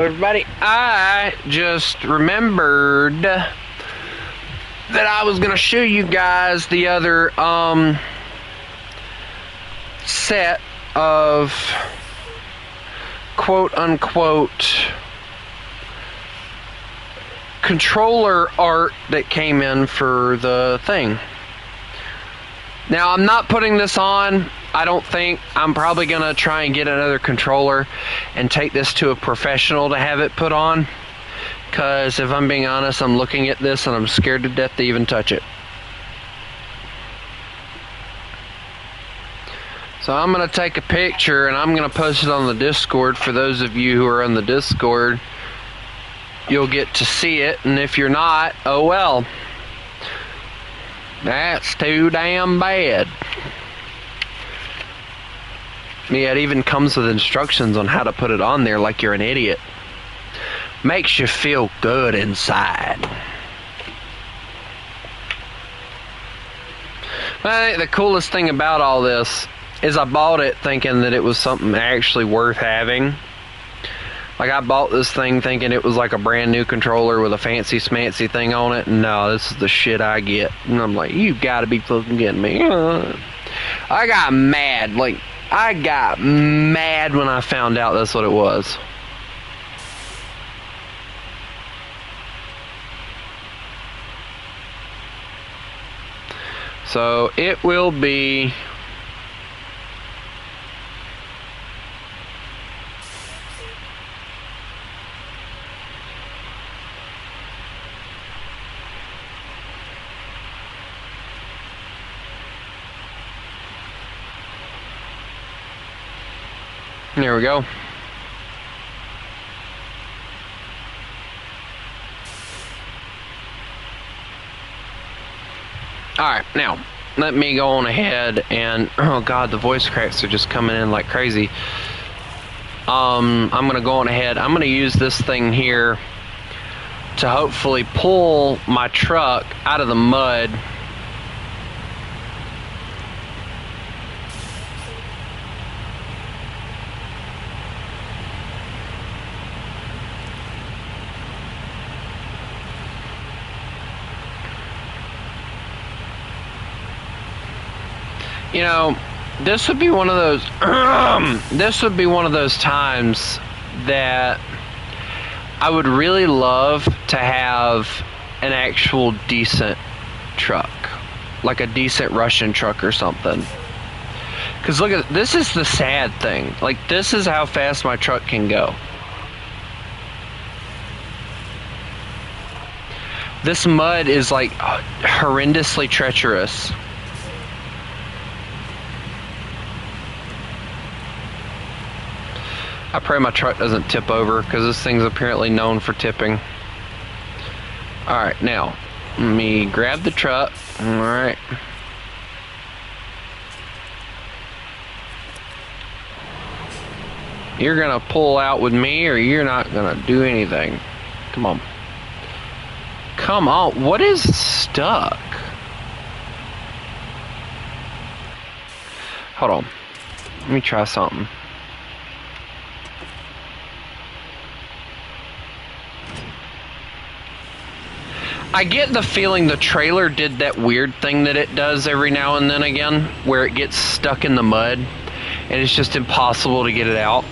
Everybody, I just remembered that I was gonna show you guys the other set of quote unquote controller art that came in for the thing. Now, I'm not putting this on. I don't think. I'm probably going to try and get another controller and take this to a professional to have it put on. Because if I'm being honest, I'm looking at this and I'm scared to death to even touch it. So I'm going to take a picture and I'm going to post it on the Discord. For those of you who are on the Discord, you'll get to see it. And if you're not, oh well. That's too damn bad. Yeah, it even comes with instructions on how to put it on there like you're an idiot. Makes you feel good inside. I think the coolest thing about all this is I bought it thinking that it was something actually worth having. Like, I bought this thing thinking it was like a brand new controller with a fancy smancy thing on it. No, this is the shit I get. And I'm like, you gotta be fucking kidding me. I got mad. Like, I got mad when I found out that's what it was. So it will be there we go. Alright, now, let me go on ahead and, oh god, the voice cracks are just coming in like crazy. I'm going to go on ahead. I'm going to use this thing here to hopefully pull my truck out of the mud. You know, this would be one of those this would be one of those times that I would really love to have an actual decent truck, like a decent Russian truck or something. Because look at this, is the sad thing. Like, this is how fast my truck can go. This mud is like horrendously treacherous. I pray my truck doesn't tip over, because this thing's apparently known for tipping. Alright, now, let me grab the truck. Alright. You're gonna pull out with me, or you're not gonna do anything. Come on. Come on, what is stuck? Hold on. Let me try something. I get the feeling the trailer did that weird thing that it does every now and then again, where it gets stuck in the mud, and it's just impossible to get it out.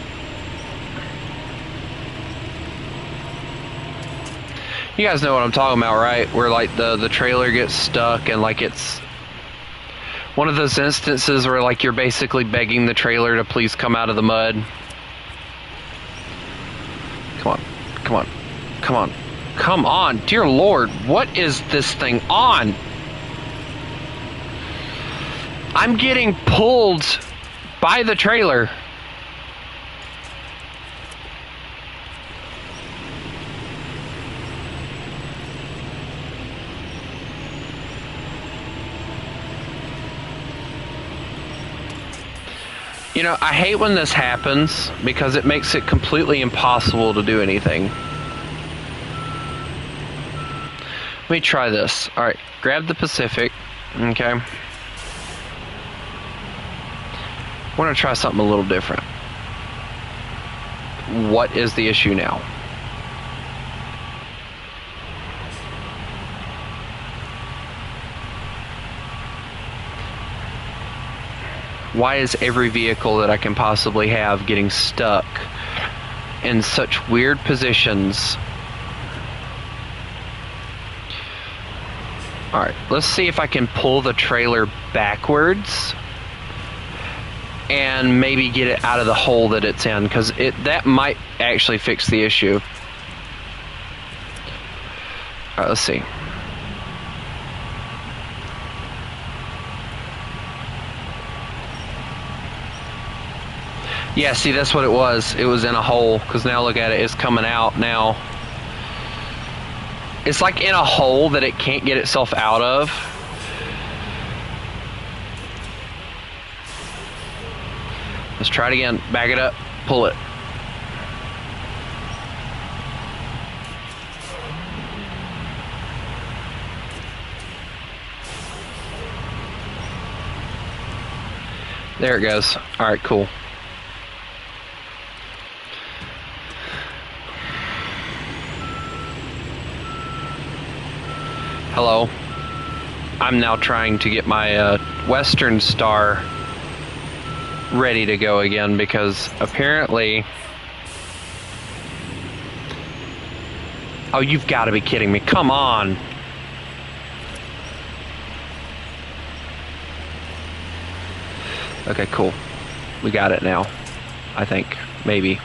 You guys know what I'm talking about, right? Where, like, the trailer gets stuck, and, like, it's one of those instances where, like, you're basically begging the trailer to please come out of the mud. Come on. Come on. Come on. Come on, dear Lord, what is this thing on? I'm getting pulled by the trailer. You know, I hate when this happens because it makes it completely impossible to do anything. Let me try this. Alright, grab the Pacific. Okay. I want to try something a little different. What is the issue now? Why is every vehicle that I can possibly have getting stuck in such weird positions? Alright, let's see if I can pull the trailer backwards and maybe get it out of the hole that it's in, because that might actually fix the issue. Alright, let's see. Yeah, see, that's what it was. It was in a hole, because now look at it, it's coming out now. It's like in a hole that it can't get itself out of. Let's try it again. Back it up. Pull it. There it goes. Alright, cool. Hello. I'm now trying to get my Western Star ready to go again, because apparently... Oh, you've got to be kidding me. Come on. Okay, cool. We got it now. I think. Maybe.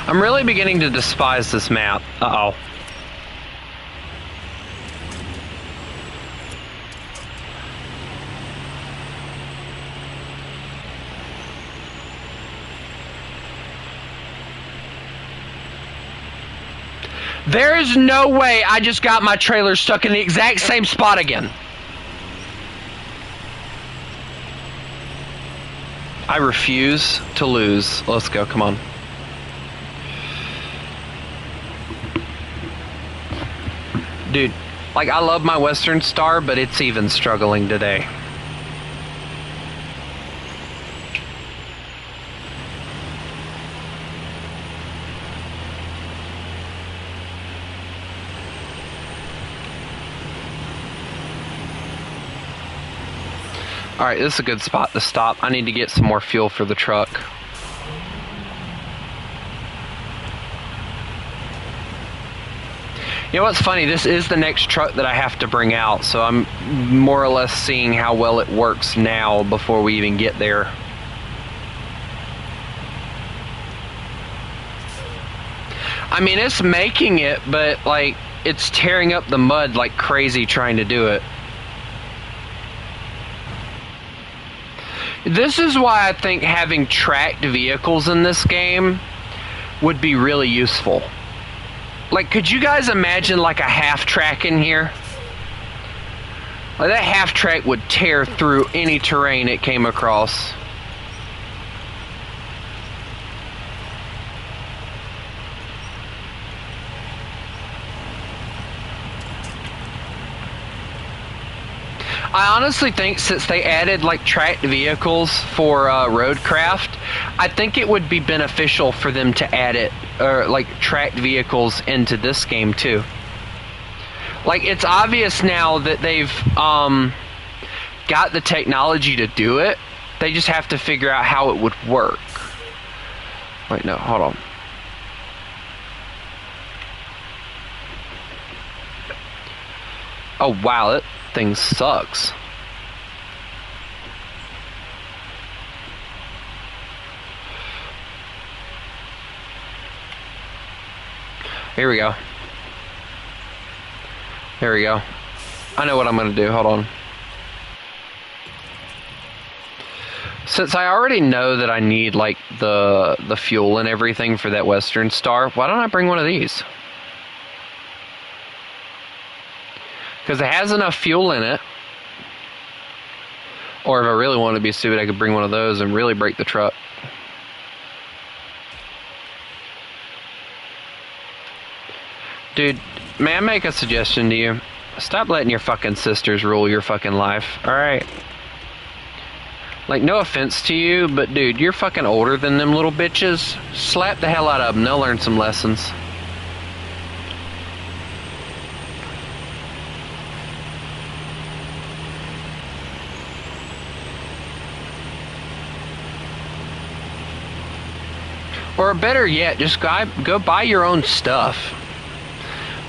I'm really beginning to despise this map. Uh-oh. There is no way I just got my trailer stuck in the exact same spot again. I refuse to lose. Let's go, come on. Dude, like, I love my Western Star, but it's even struggling today. Alright, this is a good spot to stop. I need to get some more fuel for the truck. You know what's funny? This is the next truck that I have to bring out, so I'm more or less seeing how well it works now before we even get there. I mean, it's making it, but, like, it's tearing up the mud like crazy trying to do it. This is why I think having tracked vehicles in this game would be really useful. Like, could you guys imagine like a half track in here? Like, that half track would tear through any terrain it came across. I honestly think since they added like tracked vehicles for roadcraft, I think it would be beneficial for them to add it, or like tracked vehicles into this game too. Like, it's obvious now that they've got the technology to do it. They just have to figure out how it would work. Wait, no, hold on. Oh wow, that thing sucks. Here we go. There we go. I know what I'm gonna do, hold on. Since I already know that I need like the fuel and everything for that Western Star, why don't I bring one of these? Because it has enough fuel in it. Or if I really wanted to be stupid, I could bring one of those and really break the truck. Dude, may I make a suggestion to you? Stop letting your fucking sisters rule your fucking life, alright? Like, no offense to you, but dude, you're fucking older than them little bitches. Slap the hell out of them, they'll learn some lessons. Or better yet, just go buy your own stuff.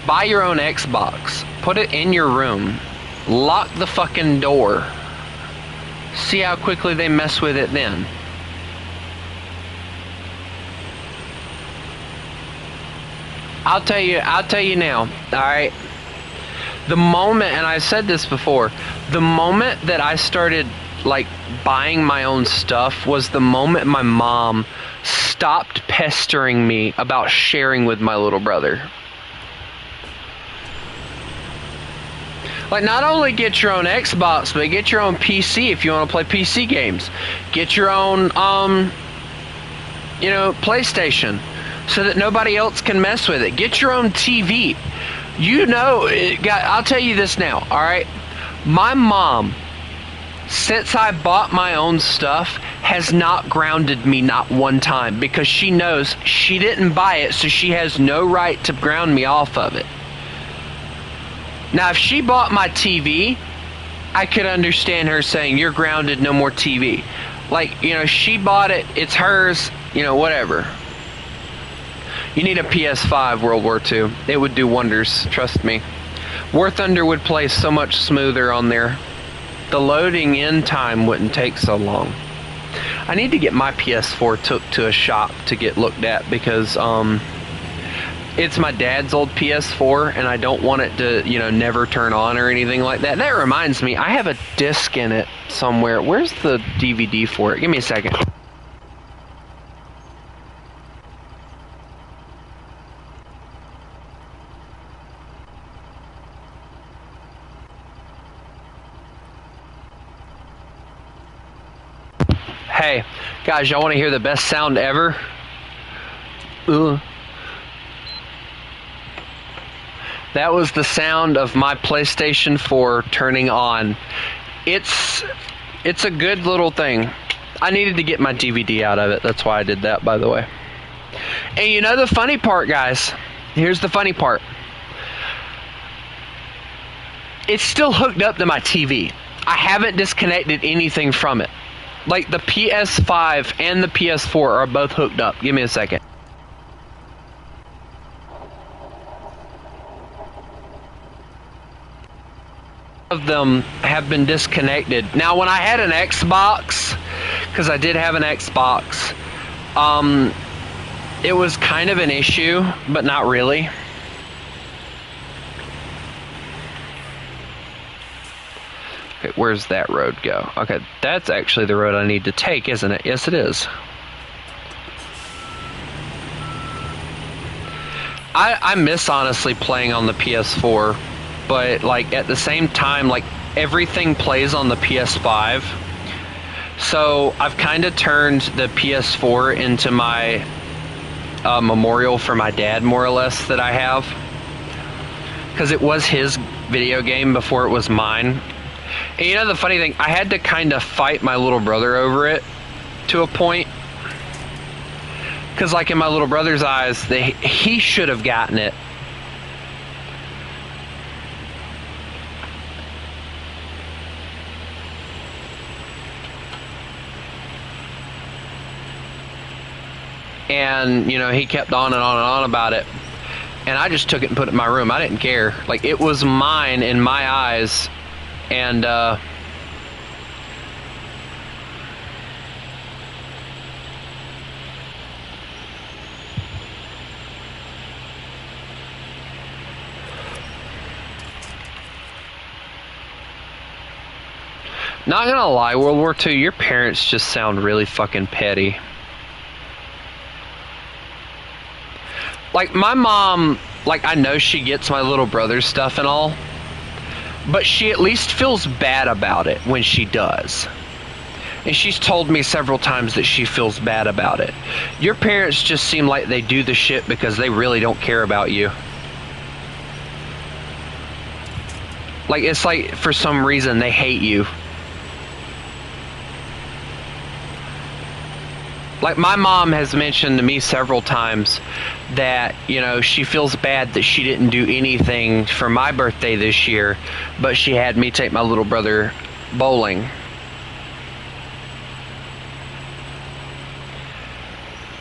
Buy your own Xbox. Put it in your room. Lock the fucking door. See how quickly they mess with it then. I'll tell you now, alright? The moment, and I said this before, the moment that I started, like, buying my own stuff was the moment my mom stopped pestering me about sharing with my little brother. Like, not only get your own Xbox, but get your own PC if you want to play PC games. Get your own, PlayStation, so that nobody else can mess with it. Get your own TV. You know, I'll tell you this now, alright? My mom, since I bought my own stuff, has not grounded me not one time, because she knows she didn't buy it, so she has no right to ground me off of it. Now, if she bought my TV, I could understand her saying, "You're grounded, no more TV." Like, she bought it, it's hers, whatever. You need a PS5 World War II. It would do wonders, trust me. War Thunder would play so much smoother on there. The loading in time wouldn't take so long. I need to get my PS4 took to a shop to get looked at, because it's my dad's old PS4 and I don't want it to, never turn on or anything like that. That reminds me, I have a disc in it somewhere. Where's the DVD for it? Give me a second. Hey, guys, y'all want to hear the best sound ever? That was the sound of my PlayStation 4 turning on. It's a good little thing. I needed to get my DVD out of it. That's why I did that, by the way. And the funny part, guys? Here's the funny part. It's still hooked up to my TV. I haven't disconnected anything from it. Like, the PS5 and the PS4 are both hooked up. Give me a second. Of them have been disconnected. Now, when I had an Xbox, because I did have an Xbox, it was kind of an issue, but not really. Okay, where's that road go? Okay, that's actually the road I need to take, isn't it? Yes, it is. I miss, honestly, playing on the PS4, but, like, at the same time, like, everything plays on the PS5. So I've kind of turned the PS4 into my memorial for my dad, more or less, that I have. Because it was his video game before it was mine. And the funny thing, I had to kind of fight my little brother over it to a point. Because, like, in my little brother's eyes, he should have gotten it. And, he kept on and on and on about it. And I just took it and put it in my room. I didn't care. Like, it was mine in my eyes. And, not gonna lie, World War II, your parents just sound really fucking petty. Like, my mom, like, I know she gets my little brother's stuff and all, but she at least feels bad about it when she does. And she's told me several times that she feels bad about it. Your parents just seem like they do the shit because they really don't care about you. Like, it's like, for some reason, they hate you. Like, my mom has mentioned to me several times that, she feels bad that she didn't do anything for my birthday this year, but she had me take my little brother bowling.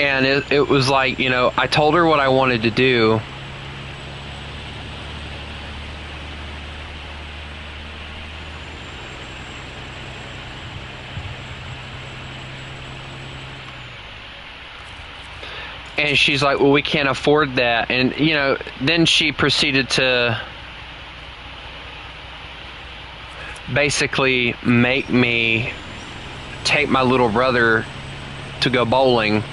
And it was like, you know, I told her what I wanted to do. And she's like, well, we can't afford that. And, you know, then she proceeded to basically make me take my little brother to go bowling.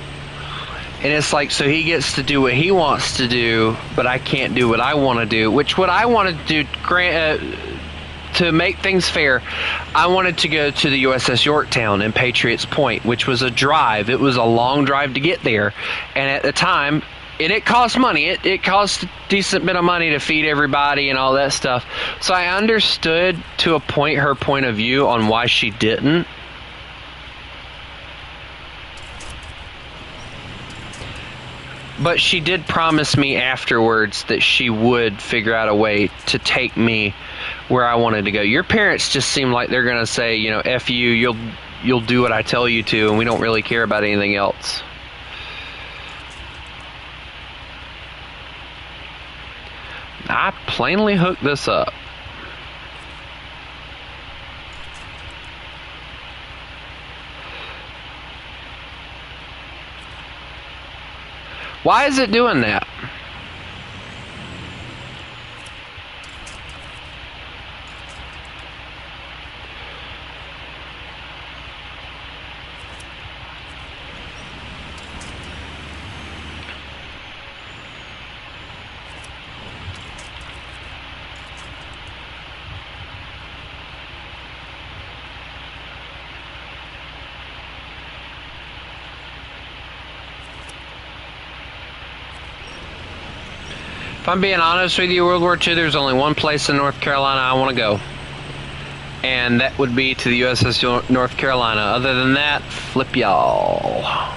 And it's like, so he gets to do what he wants to do, but I can't do what I want to do. Which what I wanted to do, to make things fair, I wanted to go to the USS Yorktown and Patriots Point, which was a drive. It was a long drive to get there. And at the time, and it cost money. It cost a decent bit of money to feed everybody and all that stuff. So I understood to a point her point of view on why she didn't. But she did promise me afterwards that she would figure out a way to take me where I wanted to go. Your parents just seem like they're going to say, you know, F you, you'll do what I tell you to, and we don't really care about anything else. I plainly hooked this up. Why is it doing that? If I'm being honest with you, World War II, there's only one place in North Carolina I want to go. And that would be to the USS North Carolina. Other than that, flip y'all.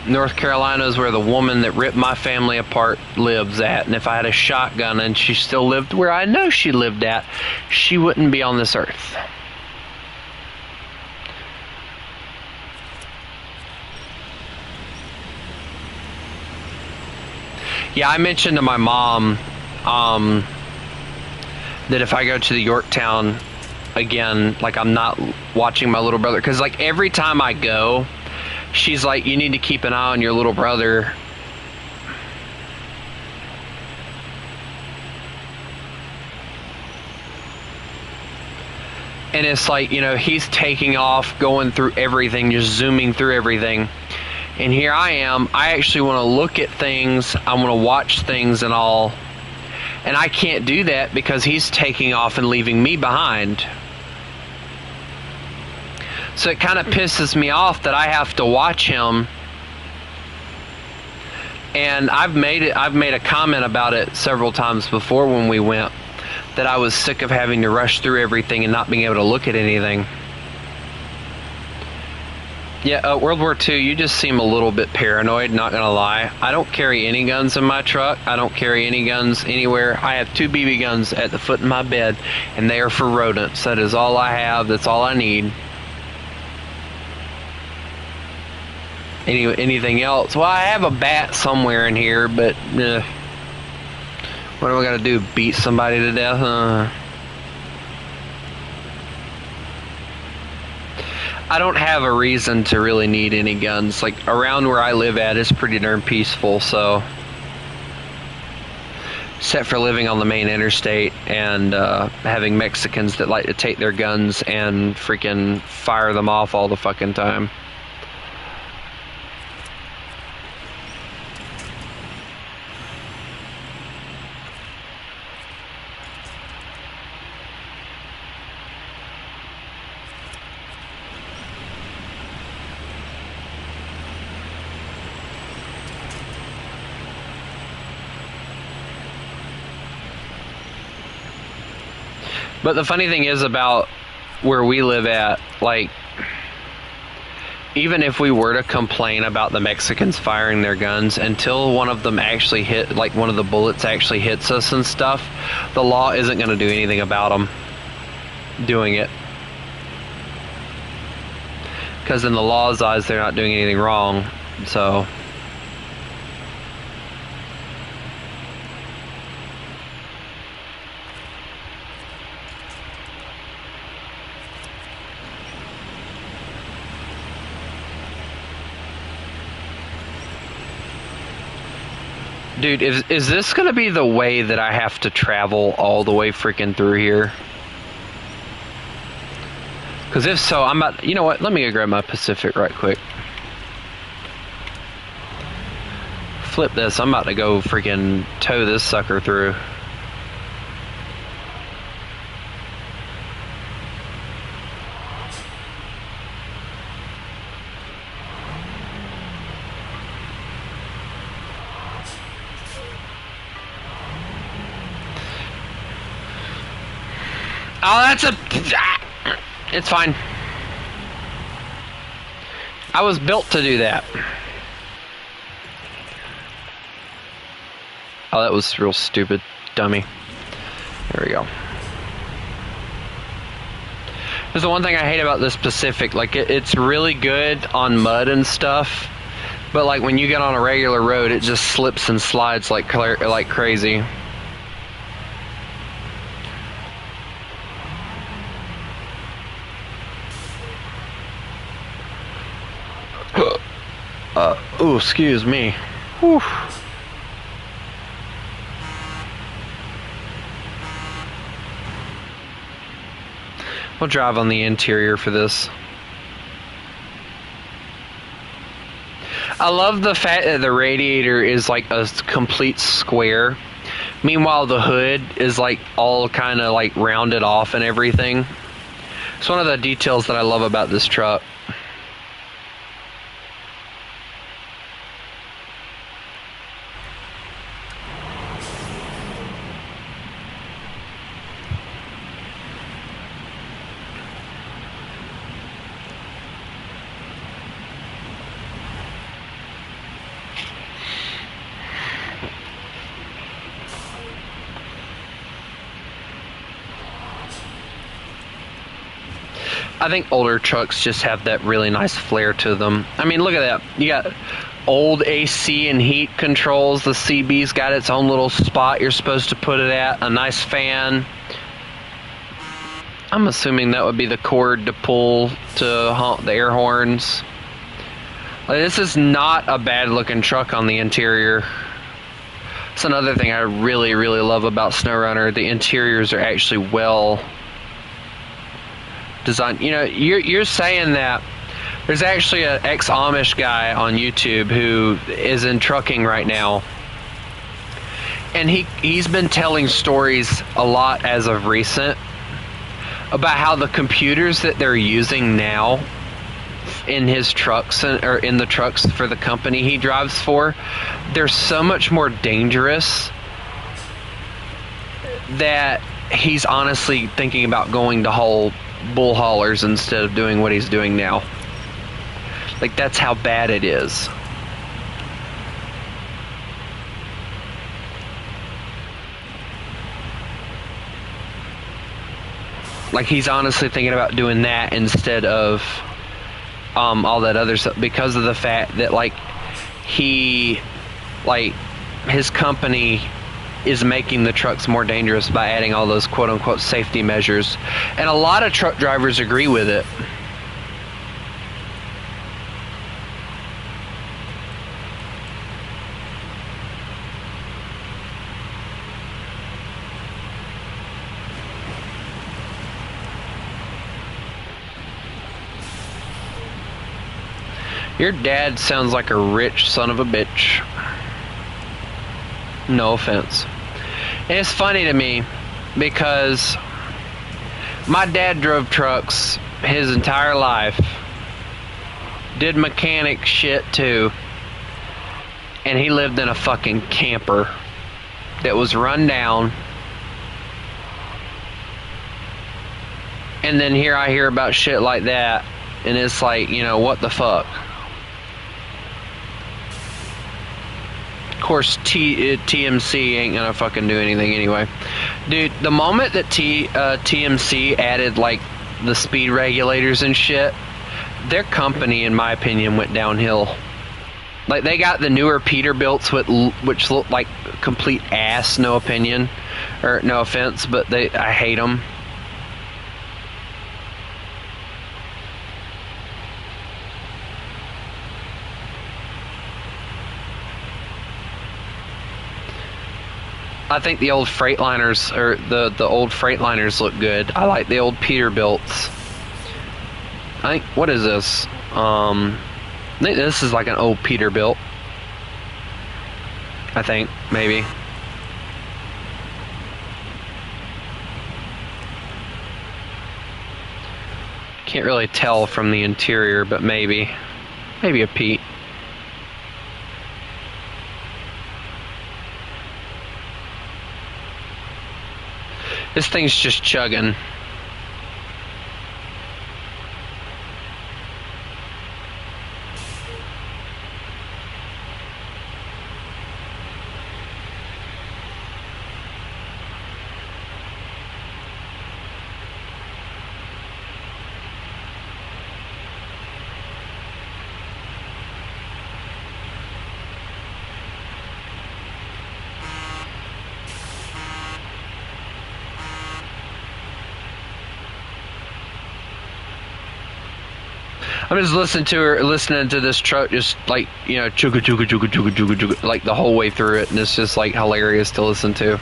North Carolina is where the woman that ripped my family apart lives at. And if I had a shotgun and she still lived where I know she lived at, she wouldn't be on this earth. Yeah, I mentioned to my mom that if I go to the Yorktown again, like I'm not watching my little brother. Because like every time I go, she's like, you need to keep an eye on your little brother. And it's like, you know, he's taking off, going through everything, just zooming through everything. And here I am, I actually want to look at things, I want to watch things and all. And I can't do that because he's taking off and leaving me behind. So it kind of pisses me off that I have to watch him. And I've made a comment about it several times before when we went, that I was sick of having to rush through everything and not being able to look at anything. Yeah, World War II, you just seem a little bit paranoid, not gonna lie. I don't carry any guns in my truck. I don't carry any guns anywhere. I have 2 BB guns at the foot of my bed, and they are for rodents. That is all I have. That's all I need. Anything else? Well, I have a bat somewhere in here, but what do I gotta do? Beat somebody to death? I don't have a reason to really need any guns. Like, around where I live at is pretty darn peaceful, so. Except for living on the main interstate and having Mexicans that like to take their guns and freaking fire them off all the fucking time. But the funny thing is about where we live at, like, even if we were to complain about the Mexicans firing their guns, until one of them actually hit, like one of the bullets actually hits us and stuff, the law isn't going to do anything about them doing it. because in the law's eyes, they're not doing anything wrong. So. Dude, is this gonna be the way that I have to travel all the way freaking through here? Because if so, I'm about... You know what? Let me go grab my Pacific right quick. Flip this. I'm about to go freaking tow this sucker through. Oh, that's a... It's fine. I was built to do that. Oh, that was real stupid. Dummy. There we go. There's the one thing I hate about this Pacific. Like, it's really good on mud and stuff. But, like, when you get on a regular road, it just slips and slides like crazy. Oh, excuse me. Whew. We'll drive on the interior for this. I love the fact that the radiator is like a complete square. Meanwhile, the hood is like all kind of like rounded off and everything. It's one of the details that I love about this truck. I think older trucks just have that really nice flair to them. I mean, look at that. You got old AC and heat controls. The CB's got its own little spot you're supposed to put it at. A nice fan. I'm assuming that would be the cord to pull to honk the air horns. Like, this is not a bad looking truck on the interior. That's another thing I really, really love about SnowRunner. The interiors are actually well designed. You know, you're saying that there's actually an ex-Amish guy on YouTube who is in trucking right now, and he's been telling stories a lot as of recent about how the computers that they're using now in his trucks or in the trucks for the company he drives for, they're so much more dangerous that he's honestly thinking about going to haul bull haulers instead of doing what he's doing now. Like, that's how bad it is. Like, he's honestly thinking about doing that instead of all that other stuff, because of the fact that, like, his company is making the trucks more dangerous by adding all those quote-unquote safety measures. And a lot of truck drivers agree with it. Your dad sounds like a rich son of a bitch. No offense. And it's funny to me because my dad drove trucks his entire life, did mechanic shit too, and he lived in a fucking camper that was run down. And then here I hear about shit like that, and it's like, you know, what the fuck? Of course, TMC ain't gonna fucking do anything anyway. Dude, the moment that TMC added, like, the speed regulators and shit, their company, in my opinion, went downhill. Like, they got the newer Peterbilts, which look like complete ass, no opinion, or no offense, but I hate them. I think the old Freightliners, or the old Freightliners look good. I like the old Peterbilts. I think, what is this? I think this is like an old Peterbilt. I think, maybe. Can't really tell from the interior, but maybe. Maybe a Pete. This thing's just chugging. I'm just listening to this truck, just like, you know, chugga chugga chugga chugga chugga chugga, like the whole way through it, and it's just like hilarious to listen to.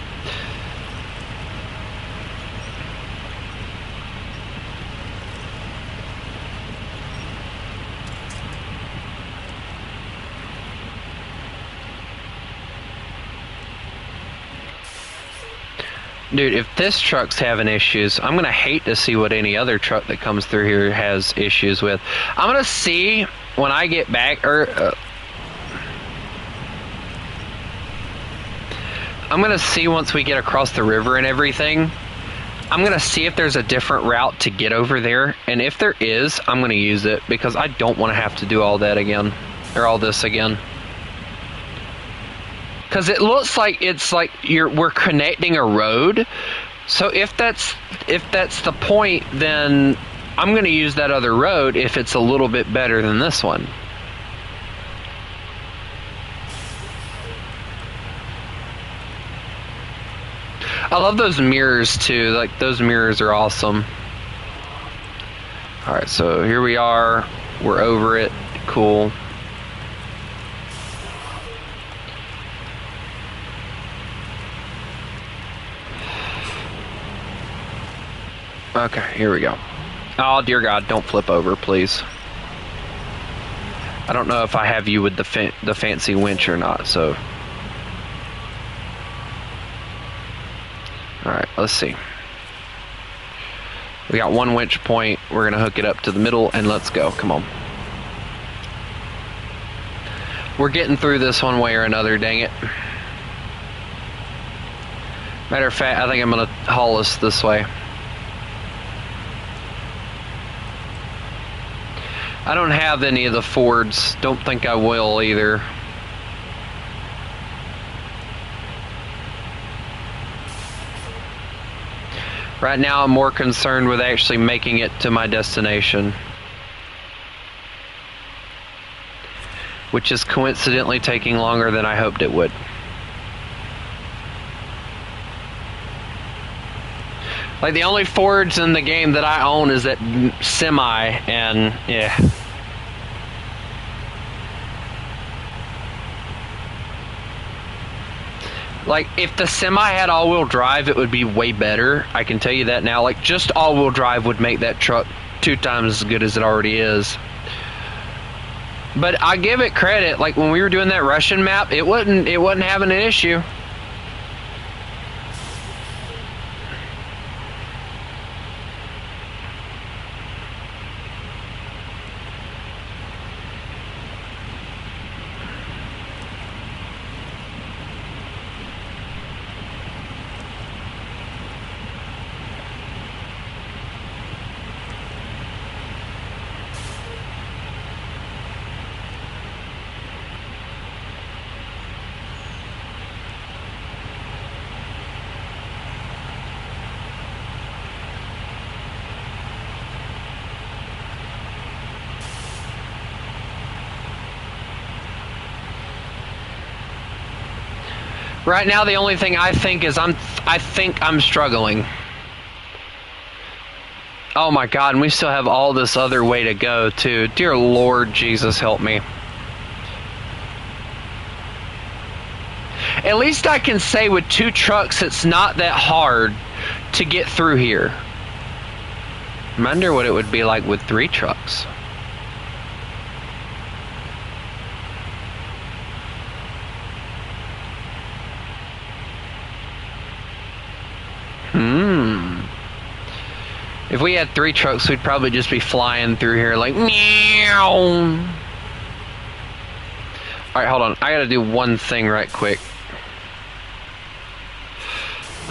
Dude, if this truck's having issues, I'm going to hate to see what any other truck that comes through here has issues with. I'm going to see when I get back, I'm going to see once we get across the river and everything. I'm going to see if there's a different route to get over there. And if there is, I'm going to use it, because I don't want to have to do all that again, or all this again. Because it looks like it's like we're connecting a road. So if that's the point, then I'm going to use that other road if it's a little bit better than this one. I love those mirrors too. Like, those mirrors are awesome. All right, so here we are. We're over it. Cool. Okay, here we go. Oh, dear God, don't flip over, please. I don't know if I have you with the fancy winch or not, so... Alright, let's see. We got one winch point. We're going to hook it up to the middle, and let's go. Come on. We're getting through this one way or another, dang it. Matter of fact, I think I'm going to haul us this way. I don't have any of the Fords. Don't think I will either. Right now I'm more concerned with actually making it to my destination, which is coincidentally taking longer than I hoped it would. Like, the only Fords in the game that I own is that semi, and yeah. Like, if the semi had all-wheel drive, it would be way better. I can tell you that now. Like, just all-wheel drive would make that truck 2 times as good as it already is. But I give it credit. Like, when we were doing that Russian map, it wasn't having an issue. Right now, the only thing I think is I think I'm struggling. Oh my God, and we still have all this other way to go, too. Dear Lord Jesus, help me. At least I can say with 2 trucks, it's not that hard to get through here. I wonder what it would be like with 3 trucks. If we had 3 trucks, we'd probably just be flying through here like meow. Alright, hold on. I gotta do one thing right quick.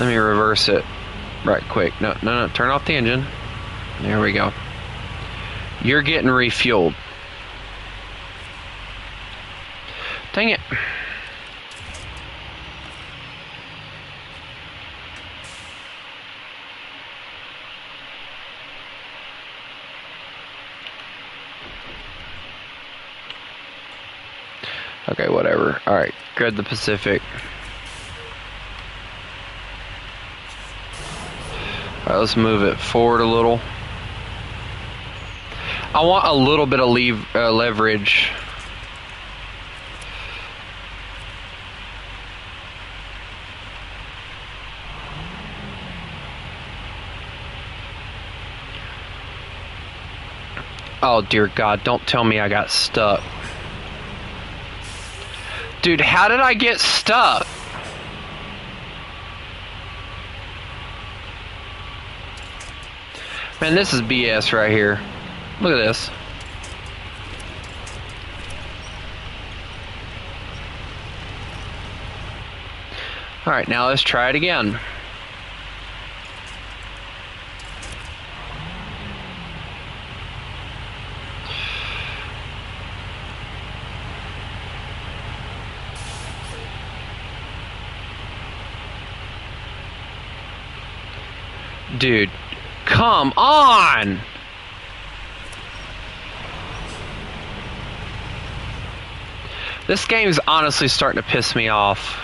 Let me reverse it right quick. No. Turn off the engine. There we go. You're getting refueled. Dang it. Okay, whatever. Alright, grid the Pacific. Alright, let's move it forward a little. I want a little bit of leverage. Oh dear God, don't tell me I got stuck. Dude, how did I get stuck? Man, this is BS right here. Look at this. Alright, now let's try it again. Dude, come on! This game's honestly starting to piss me off.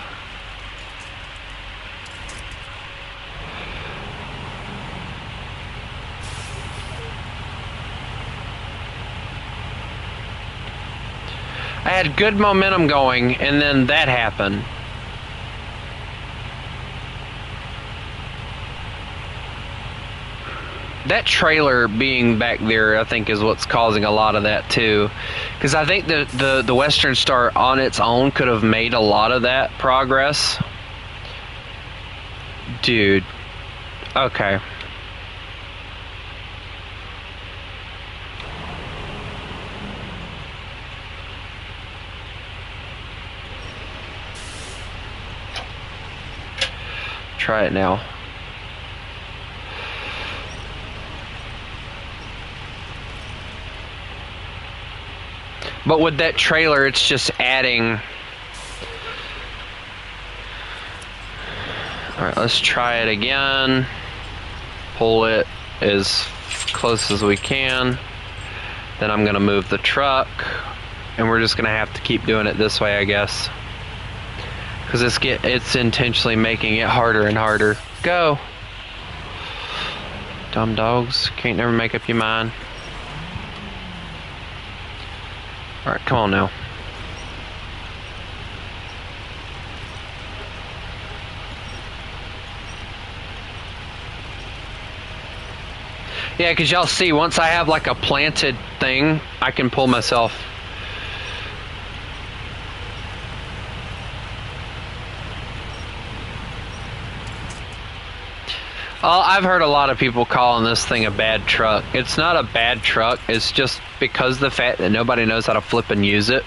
I had good momentum going, and then that happened. That trailer being back there, I think, is what's causing a lot of that too. Because I think the Western Star on its own could have made a lot of that progress. Dude. Okay. Try it now. But with that trailer, it's just adding. Alright, let's try it again. Pull it as close as we can. Then I'm going to move the truck. And we're just going to have to keep doing it this way, I guess. Because it's intentionally making it harder and harder. Go! Dumb dogs. Can't never make up your mind. Alright, come on now. Yeah, because y'all see, once I have like a planted thing, I can pull myself. I've heard a lot of people calling this thing a bad truck. It's not a bad truck. It's just because of the fact that nobody knows how to flip and use it.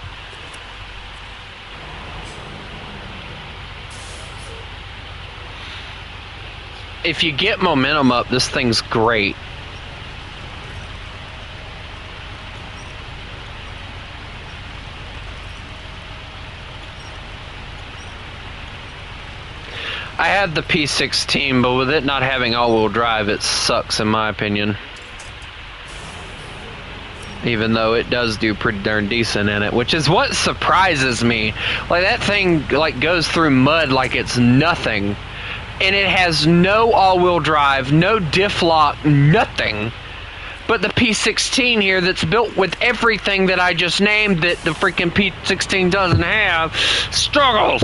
If you get momentum up, this thing's great. I had the P16, but with it not having all-wheel drive, it sucks in my opinion. even though it does do pretty darn decent in it, which is what surprises me. Like, that thing like goes through mud like it's nothing, and it has no all-wheel drive, no diff lock, nothing. But the P16 here that's built with everything that I just named that the freaking P16 doesn't have struggles.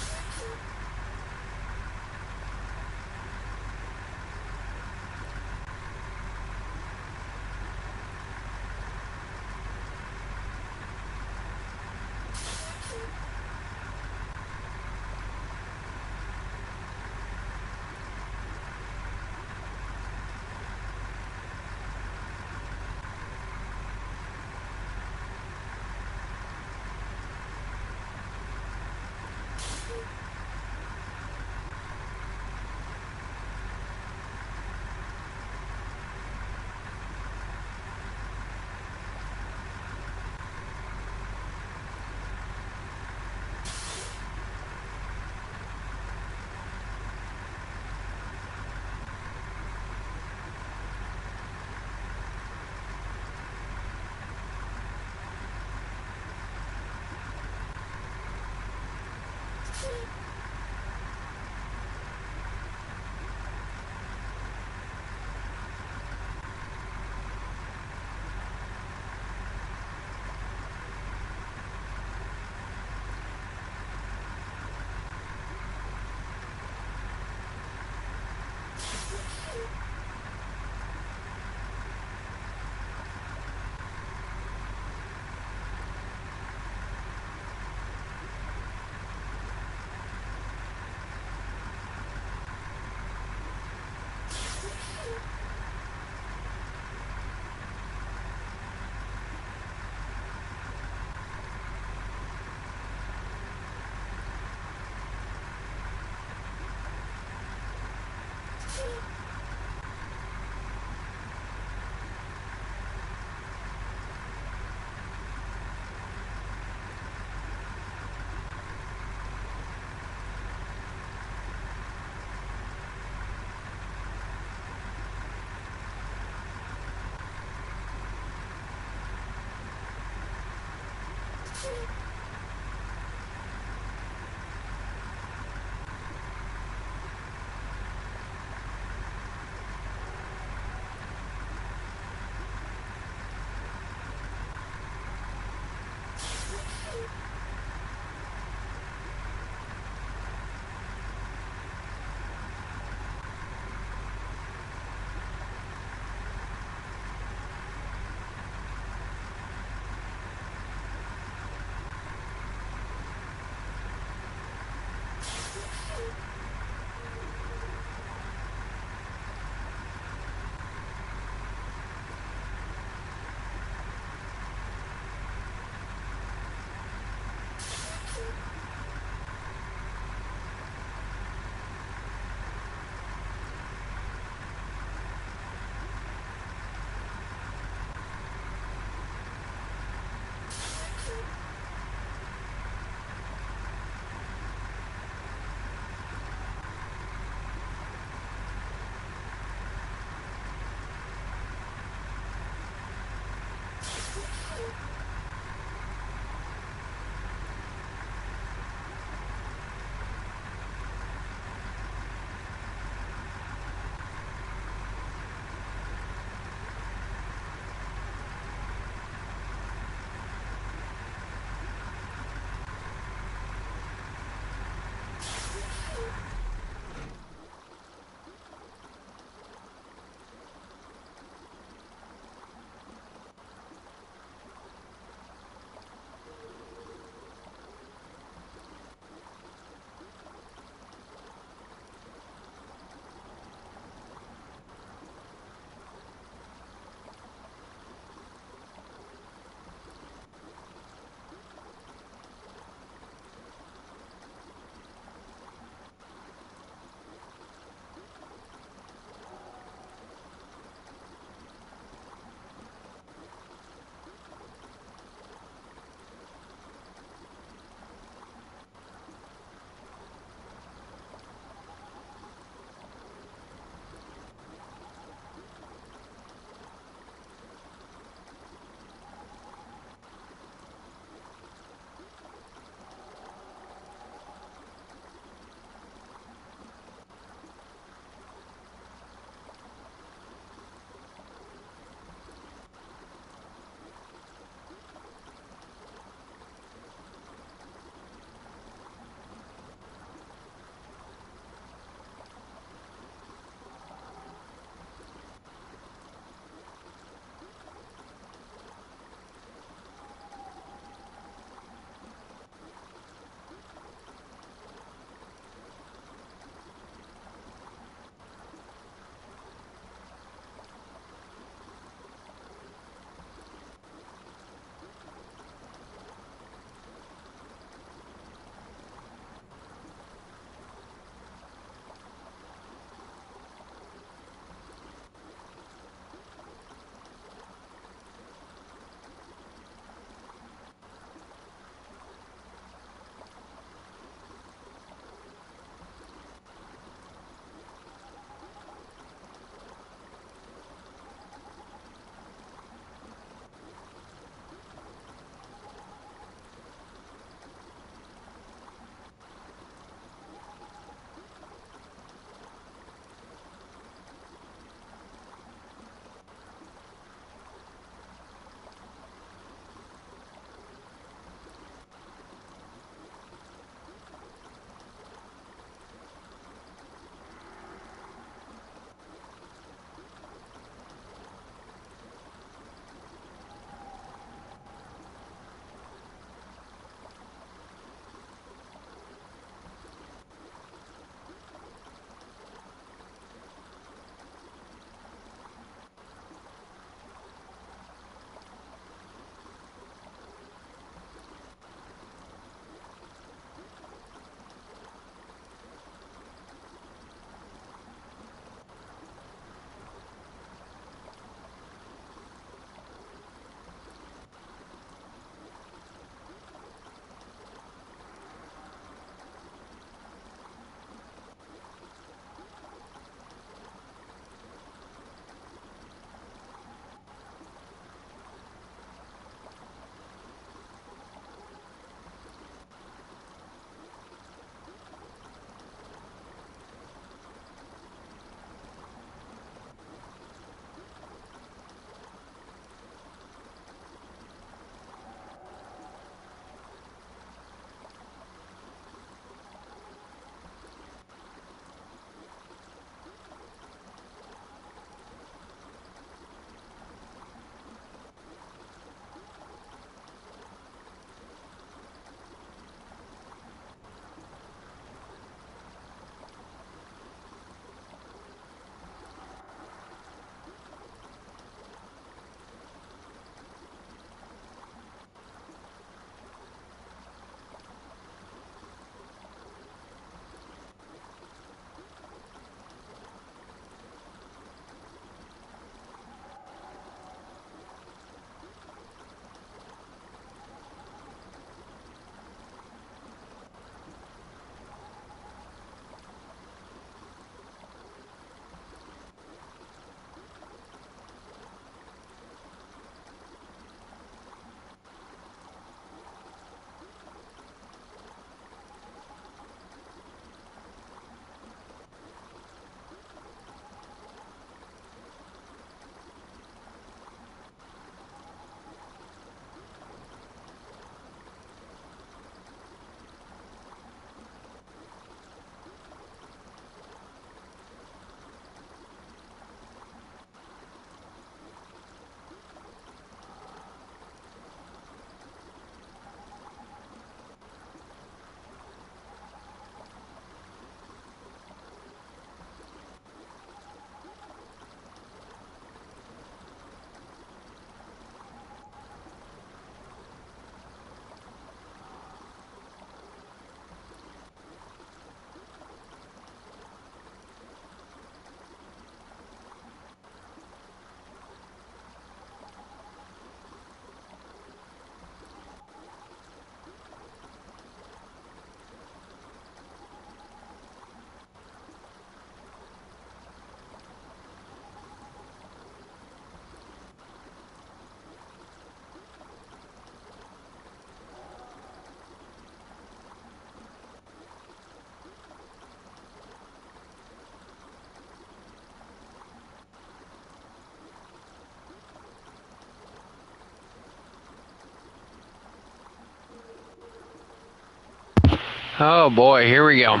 Oh boy, here we go.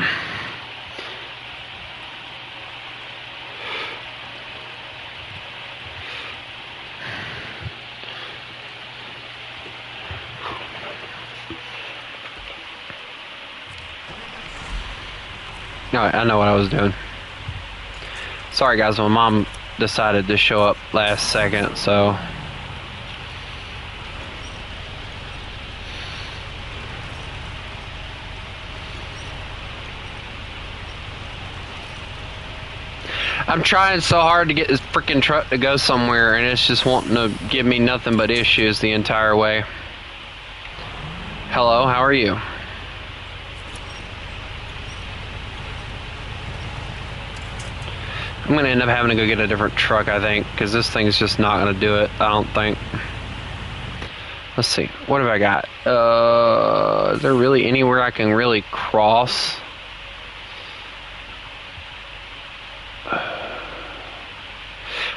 Alright, I know what I was doing. Sorry guys, my mom decided to show up last second, so... I'm trying so hard to get this freaking truck to go somewhere, and it's just wanting to give me nothing but issues the entire way. Hello, how are you? I'm gonna end up having to go get a different truck, I think, because this thing's just not gonna do it, I don't think. Let's see, what have I got? Is there really anywhere I can really cross?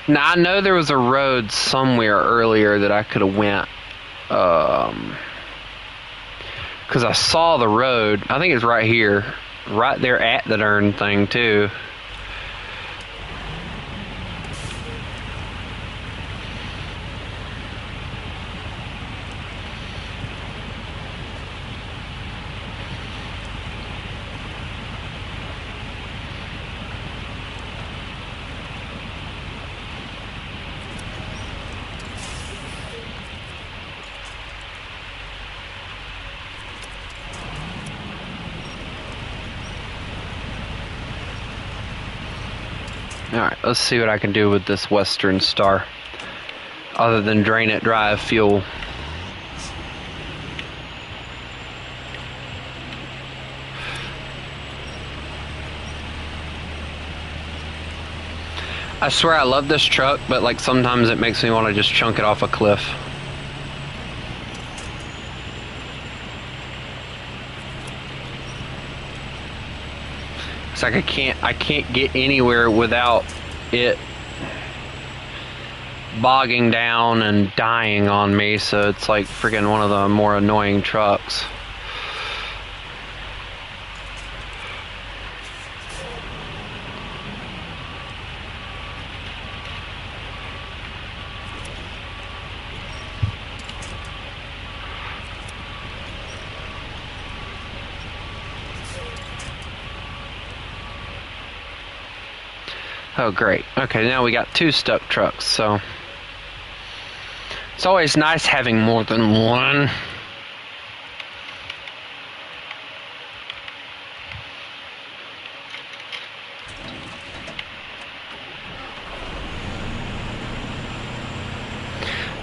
Now, I know there was a road somewhere earlier that I could have went, because I saw the road. I think it's right here, right there at the darn thing, too. Alright, let's see what I can do with this Western Star, other than drain it dry of fuel. I swear I love this truck, but like sometimes it makes me want to just chunk it off a cliff. It's like I can't get anywhere without it bogging down and dying on me, so it's like freaking one of the more annoying trucks. Oh great, okay, now we got two stuck trucks, so it's always nice having more than one.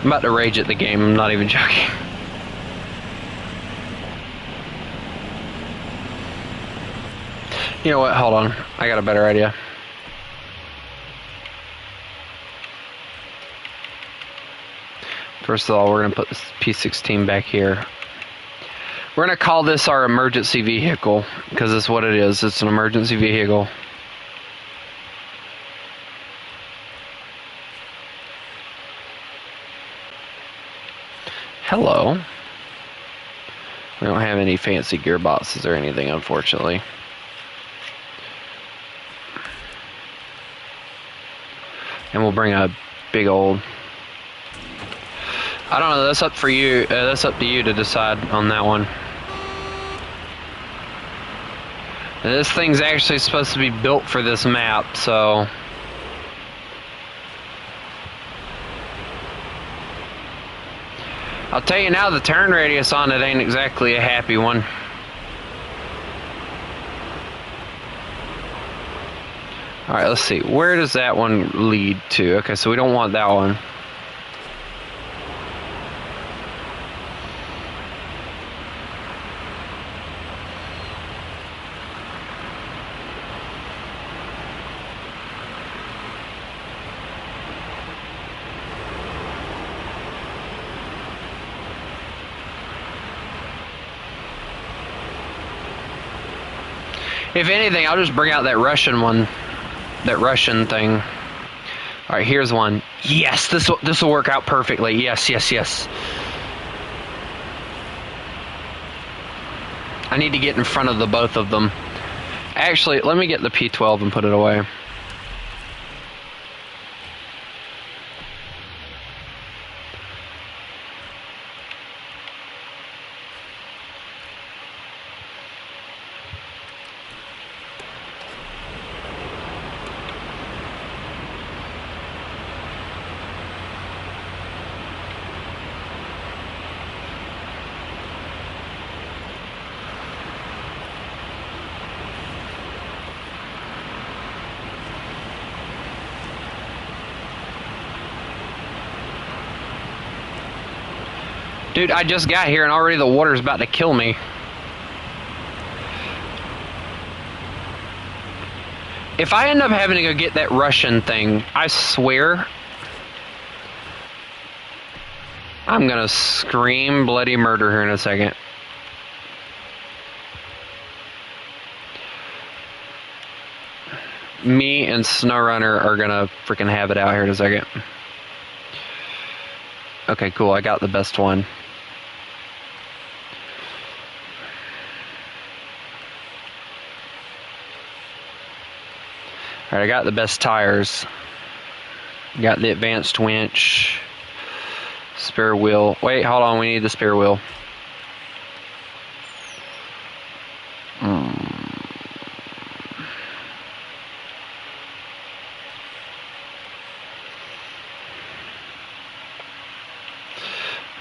I'm about to rage at the game, I'm not even joking. You know what, hold on, I got a better idea. First of all, we're going to put this P16 back here. We're going to call this our emergency vehicle, because that's what it is. It's an emergency vehicle. Hello. We don't have any fancy gearboxes or anything, unfortunately. And we'll bring a big old... I don't know, that's up for you, that's up to you to decide on that one. Now, this thing's actually supposed to be built for this map, so... I'll tell you now, the turn radius on it ain't exactly a happy one. Alright, let's see, where does that one lead to? Okay, so we don't want that one. If anything, I'll just bring out that Russian one. That Russian thing. Alright, here's one. Yes, this will work out perfectly. Yes, yes, yes. I need to get in front of the both of them. Actually, let me get the P12 and put it away. Dude, I just got here and already the water's about to kill me. If I end up having to go get that Russian thing, I swear I'm gonna scream bloody murder here in a second. Me and SnowRunner are gonna freaking have it out here in a second. Okay, cool, I got the best one. Alright, I got the best tires. Got the advanced winch. Spare wheel. Wait, hold on, we need the spare wheel.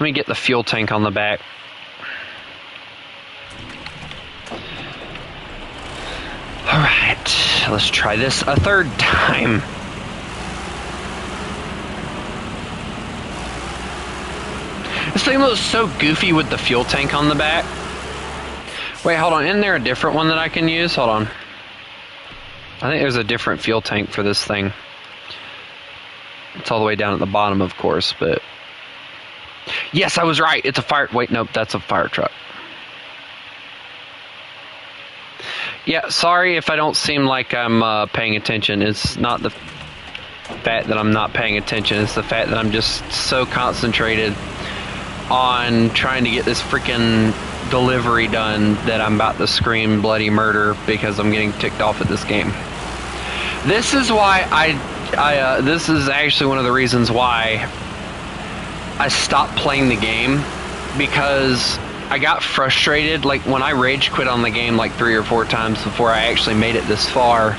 Let me get the fuel tank on the back. Alright, let's try this a third time. This thing looks so goofy with the fuel tank on the back. Wait, hold on, isn't there a different one that I can use? Hold on. I think there's a different fuel tank for this thing. It's all the way down at the bottom, of course, but... Yes, I was right. It's a fire... Wait, nope, that's a fire truck. Yeah, sorry if I don't seem like I'm paying attention. It's not the fact that I'm not paying attention. It's the fact that I'm just so concentrated on trying to get this freaking delivery done that I'm about to scream bloody murder because I'm getting ticked off at this game. This is why this is actually one of the reasons why I stopped playing the game, because I got frustrated. Like when I rage quit on the game like 3 or 4 times before I actually made it this far.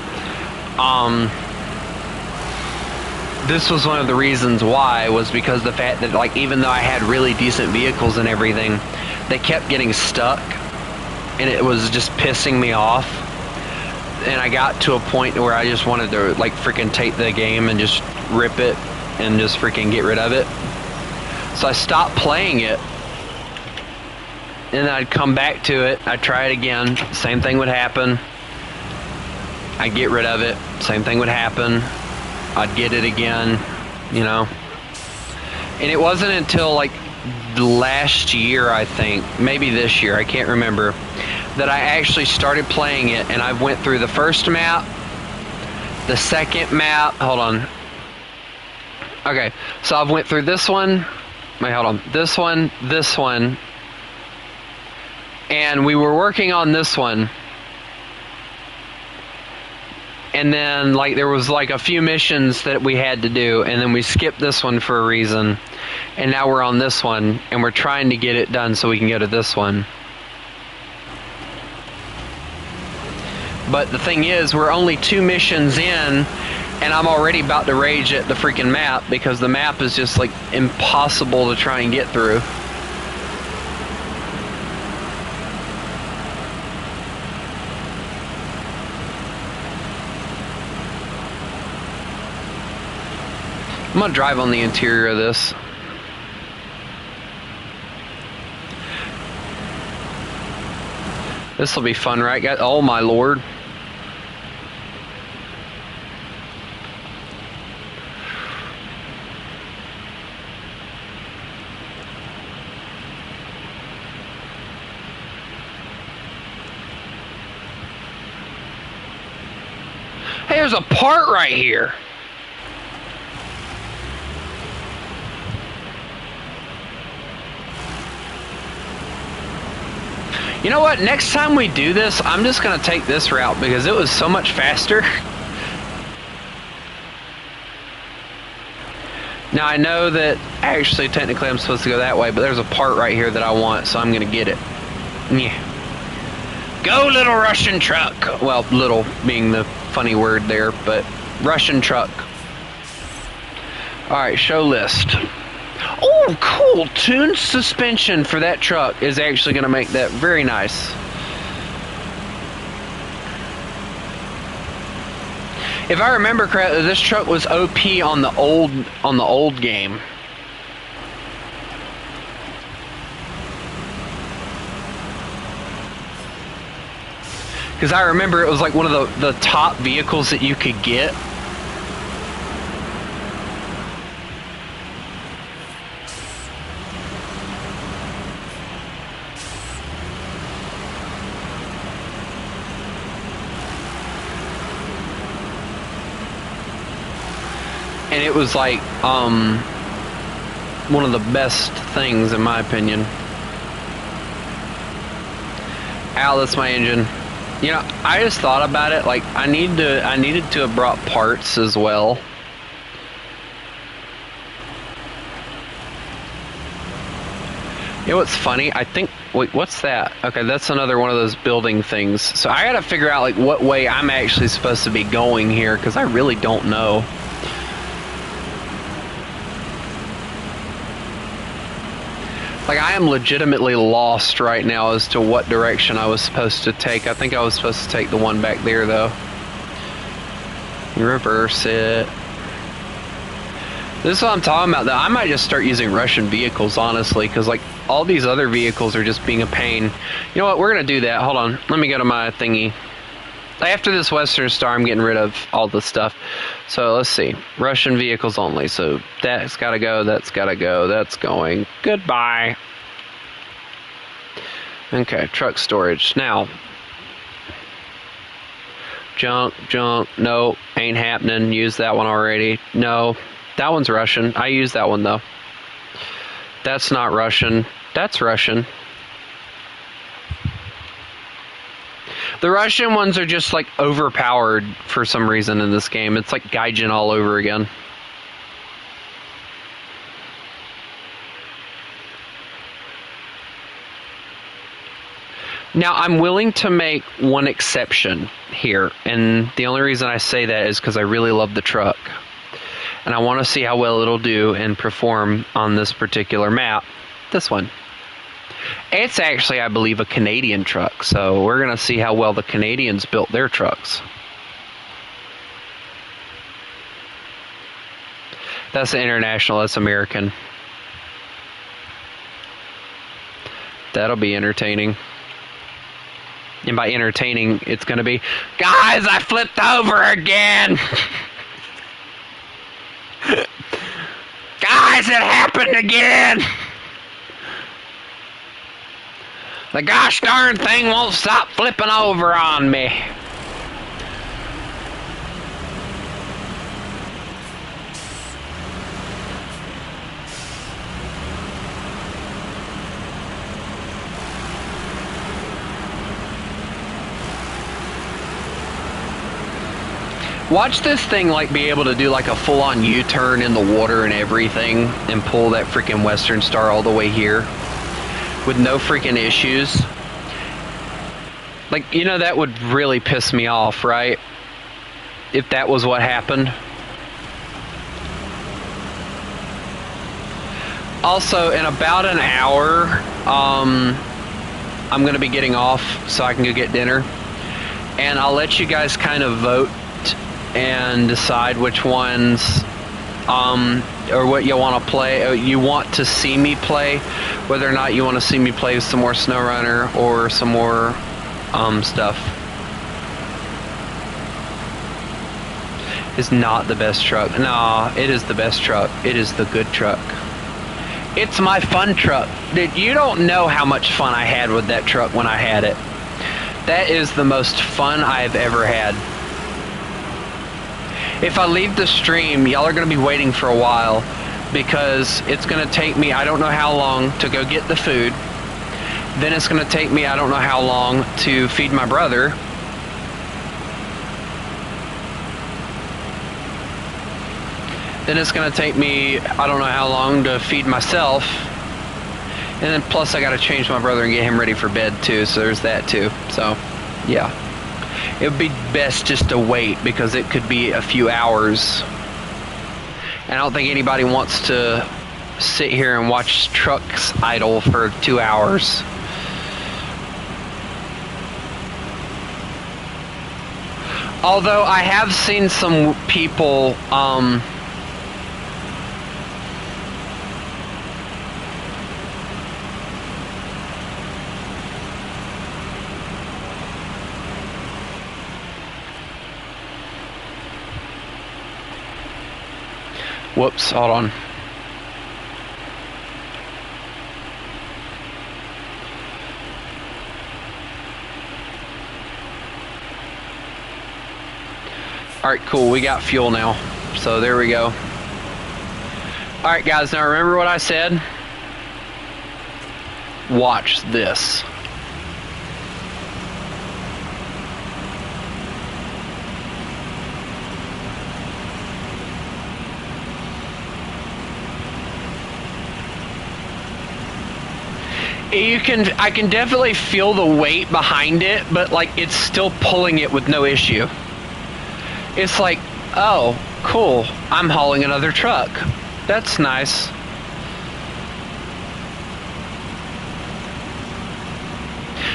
This was one of the reasons why, was because the fact that, like, even though I had really decent vehicles and everything, they kept getting stuck and it was just pissing me off. And I got to a point where I just wanted to like freaking take the game and just rip it and just freaking get rid of it. So I stopped playing it, and then I'd come back to it, I'd try it again, same thing would happen. I'd get rid of it, same thing would happen. I'd get it again, you know. And it wasn't until like last year, I think, maybe this year, I can't remember, that I actually started playing it, and I went through the first map, the second map, hold on. Okay, so I've went through this one, wait, hold on, this one, and we were working on this one. And then, like, there was like a few missions that we had to do, and then we skipped this one for a reason. And now we're on this one, and we're trying to get it done so we can go to this one. But the thing is, we're only 2 missions in, and I'm already about to rage at the freaking map, because the map is just, like, impossible to try and get through. I'm gonna drive on the interior of this. This will be fun, right, guys? Oh my lord. Hey, there's a part right here. You know what? Next time we do this, I'm just going to take this route because it was so much faster. Now, I know that actually, technically, I'm supposed to go that way, but there's a part right here that I want, so I'm going to get it. Yeah. Go, little Russian truck. Well, little being the funny word there, but Russian truck. Alright, show list. Oh, cool. Tuned suspension for that truck is actually going to make that very nice. If I remember correctly, this truck was OP on the old game. Because I remember it was like one of the top vehicles that you could get. And it was like one of the best things in my opinion. Ow, that's my engine. You know, I just thought about it, like I needed to have brought parts as well. You know what's funny? I think, wait, what's that? Okay, that's another one of those building things. So I gotta figure out like what way I'm actually supposed to be going here, because I really don't know. Like, I am legitimately lost right now as to what direction I was supposed to take. I think I was supposed to take the one back there, though. Reverse it. This is what I'm talking about, though. I might just start using Russian vehicles, honestly, because, like, all these other vehicles are just being a pain. You know what? We're going to do that. Hold on. Let me go to my thingy. After this Western Star, I'm getting rid of all the stuff. So let's see. Russian vehicles only. So that's got to go. That's got to go. That's going. Goodbye. Okay, truck storage. Now, junk. No, ain't happening. Used that one already. No, that one's Russian. I used that one, though. That's not Russian. That's Russian. The Russian ones are just like overpowered for some reason in this game. It's like Gaijin all over again. Now, I'm willing to make one exception here, and the only reason I say that is because I really love the truck. And I want to see how well it'll do and perform on this particular map. This one. It's actually, I believe, a Canadian truck, so we're going to see how well the Canadians built their trucks. That's international, that's American. That'll be entertaining. And by entertaining, it's going to be, guys, I flipped over again! Guys, it happened again! The gosh darn thing won't stop flipping over on me. Watch this thing like be able to do like a full-on U-turn in the water and everything and pull that freaking Western Star all the way here. With no freaking issues. Like, you know, that would really piss me off, right? If that was what happened. Also, in about an hour, I'm going to be getting off so I can go get dinner. And I'll let you guys kind of vote and decide which ones or what you want to play, you want to see me play, whether or not you want to see me play some more SnowRunner or some more stuff. It's not the best truck. No, it is the best truck. It is the good truck. It's my fun truck. Dude, you don't know how much fun I had with that truck when I had it. That is the most fun I've ever had. If I leave the stream, y'all are going to be waiting for a while because it's going to take me, I don't know how long, to go get the food. Then it's going to take me, I don't know how long, to feed my brother. Then it's going to take me, I don't know how long, to feed myself. And then plus I got to change my brother and get him ready for bed too, so there's that too. So, yeah. It would be best just to wait because it could be a few hours. And I don't think anybody wants to sit here and watch trucks idle for 2 hours. Although I have seen some people, whoops, hold on. Alright, cool, we got fuel now. So there we go. Alright guys, now remember what I said? Watch this. I can definitely feel the weight behind it, but like it's still pulling it with no issue. It's like, oh, cool, I'm hauling another truck. That's nice.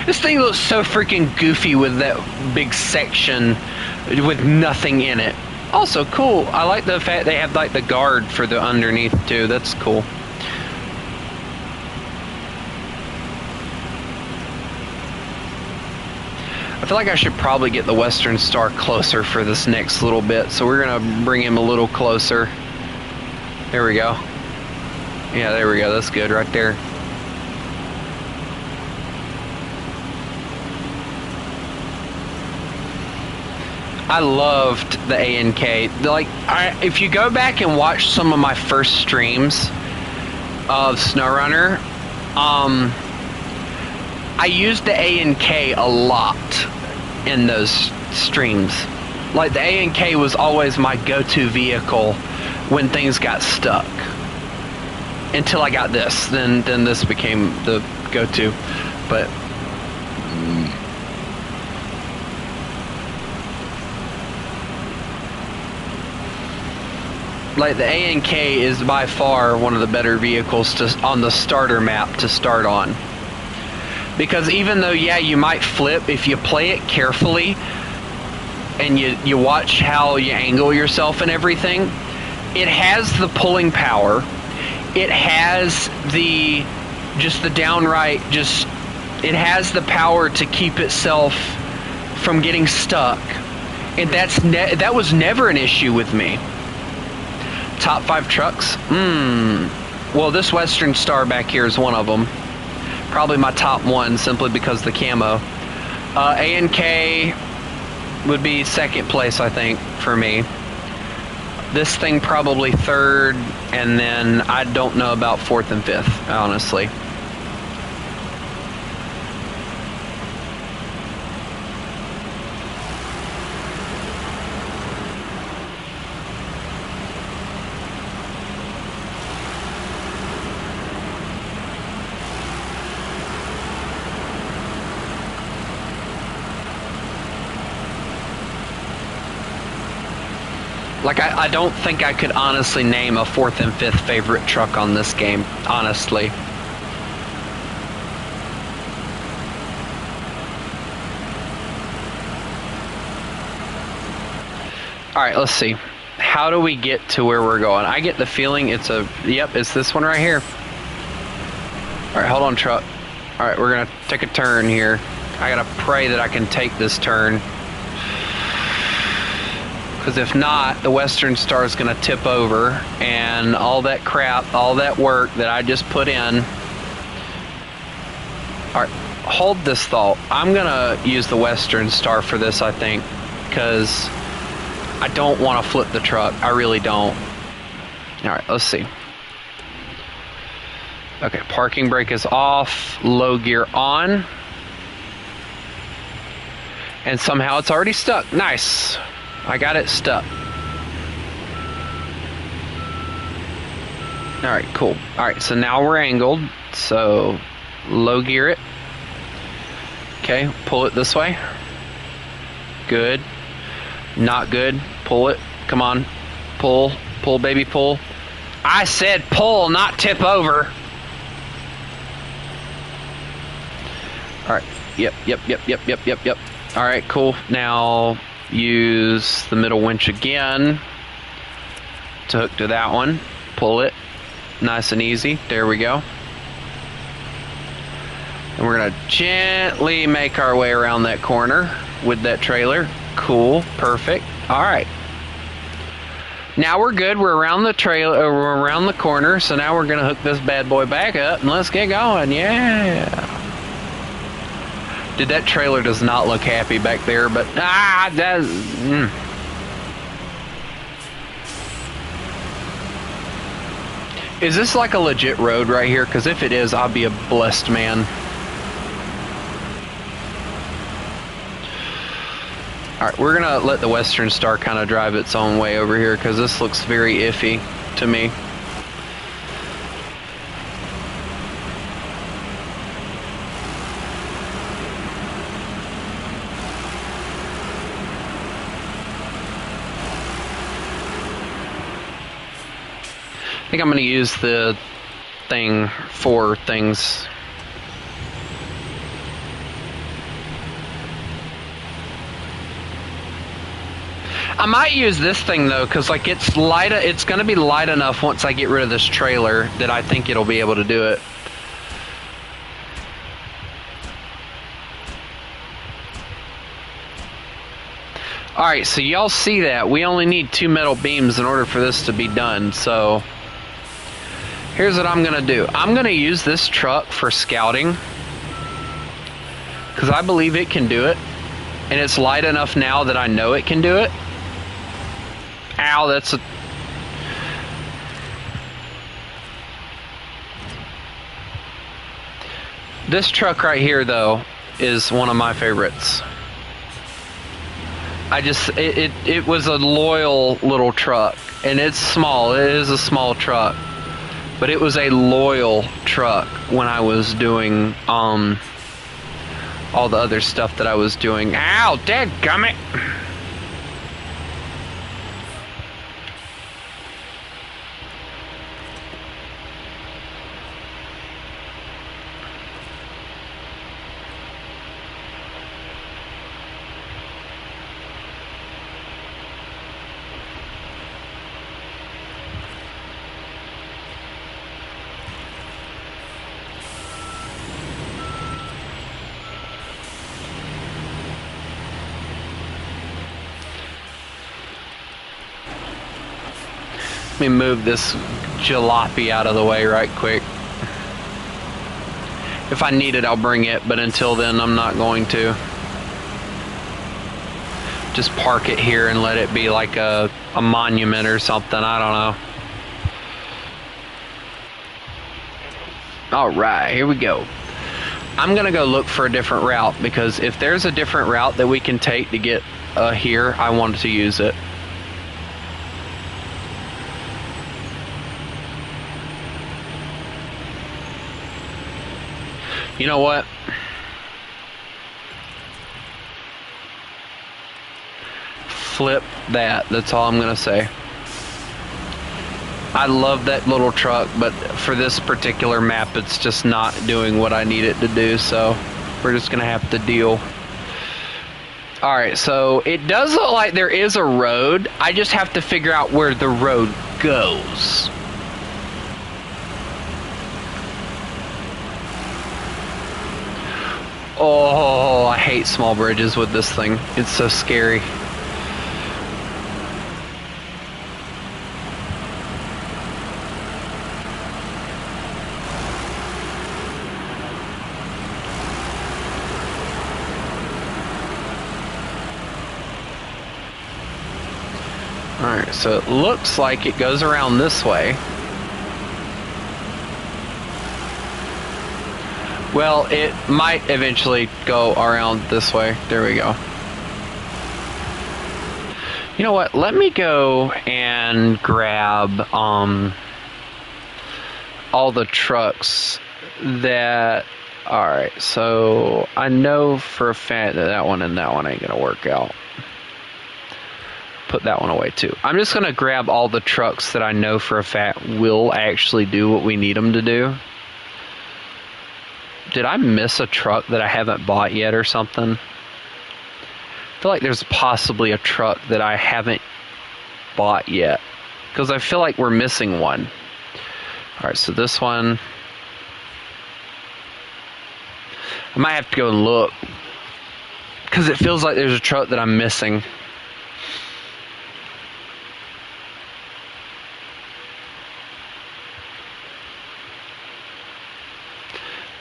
This thing looks so freaking goofy with that big section with nothing in it. Also cool, I like the fact they have like the guard for the underneath too, that's cool. I feel like I should probably get the Western Star closer for this next little bit, so we're gonna bring him a little closer. There we go. Yeah, there we go, that's good right there. I loved the A&K. Like, if you go back and watch some of my first streams of SnowRunner, I used the A&K a lot in those streams. Like the A&K was always my go-to vehicle when things got stuck. Until I got this, then this became the go-to. But like the A&K is by far one of the better vehicles on the starter map to start on. Because even though, yeah, you might flip, if you play it carefully and you watch how you angle yourself and everything, it has the pulling power. It has the downright, it has the power to keep itself from getting stuck. And that was never an issue with me. Top 5 trucks? Well, this Western Star back here is one of them. Probably my top one, simply because the camo. A&K would be second place, I think, for me. This thing probably third, and then I don't know about fourth and fifth, honestly. Like, I don't think I could honestly name a fourth and fifth favorite truck on this game, honestly. Alright, let's see. How do we get to where we're going? I get the feeling it's it's this one right here. Alright, hold on, truck. Alright, we're gonna take a turn here. I gotta pray that I can take this turn. Because if not, the Western Star is going to tip over, and all that crap, all that work that I just put in. Alright, hold this thought. I'm going to use the Western Star for this, I think, because I don't want to flip the truck. I really don't. Alright, let's see. Okay, parking brake is off, low gear on. And somehow it's already stuck. Nice. I got it stuck. Alright, cool. Alright, so now we're angled. So, low gear it. Okay, pull it this way. Good. Not good. Pull it. Come on. Pull. Pull, baby, pull. I said pull, not tip over. Alright. Yep. Alright, cool. Now use the middle winch again to hook to that one. Pull it. Nice and easy. There we go. And we're going to gently make our way around that corner with that trailer. Cool. Perfect. Alright. Now we're good. We're around the trailer. We're around the corner. So now we're going to hook this bad boy back up and let's get going. Yeah. Dude, that trailer does not look happy back there, but that's. Is this like a legit road right here? Because if it is, I'll be a blessed man. Alright, we're going to let the Western Star kind of drive its own way over here because this looks very iffy to me. I think I'm going to use the thing for things. I might use this thing though, because like it's light. It's going to be light enough once I get rid of this trailer that I think it'll be able to do it. Alright, so y'all see that. We only need 2 metal beams in order for this to be done, so here's what I'm going to do. I'm going to use this truck for scouting because I believe it can do it, and it's light enough now that I know it can do it. Ow, that's a... This truck right here, though, is one of my favorites. It was a loyal little truck, and it's small. It is a small truck, but it was a loyal truck when I was doing all the other stuff that I was doing. Ow, dadgummit! Let me move this jalopy out of the way right quick. If I need it, I'll bring it, but until then, I'm not going to. Just park it here and let it be like a monument or something. I don't know. Alright, here we go. I'm going to go look for a different route, because if there's a different route that we can take to get here, I want to use it. You know what? Flip that. That's all I'm going to say. I love that little truck, but for this particular map, it's just not doing what I need it to do, so we're just going to have to deal. Alright, so it does look like there is a road. I just have to figure out where the road goes. Oh, I hate small bridges with this thing. It's so scary. Alright, so it looks like it goes around this way. Well, it might eventually go around this way. There we go. You know what? Let me go and grab all the trucks that... Alright, so I know for a fact that that one and that one ain't gonna work out. Put that one away too. I'm just gonna grab all the trucks that I know for a fact will actually do what we need them to do. Did I miss a truck that I haven't bought yet or something? I feel like there's possibly a truck that I haven't bought yet, because I feel like we're missing one. Alright, so this one... I might have to go and look, because it feels like there's a truck that I'm missing.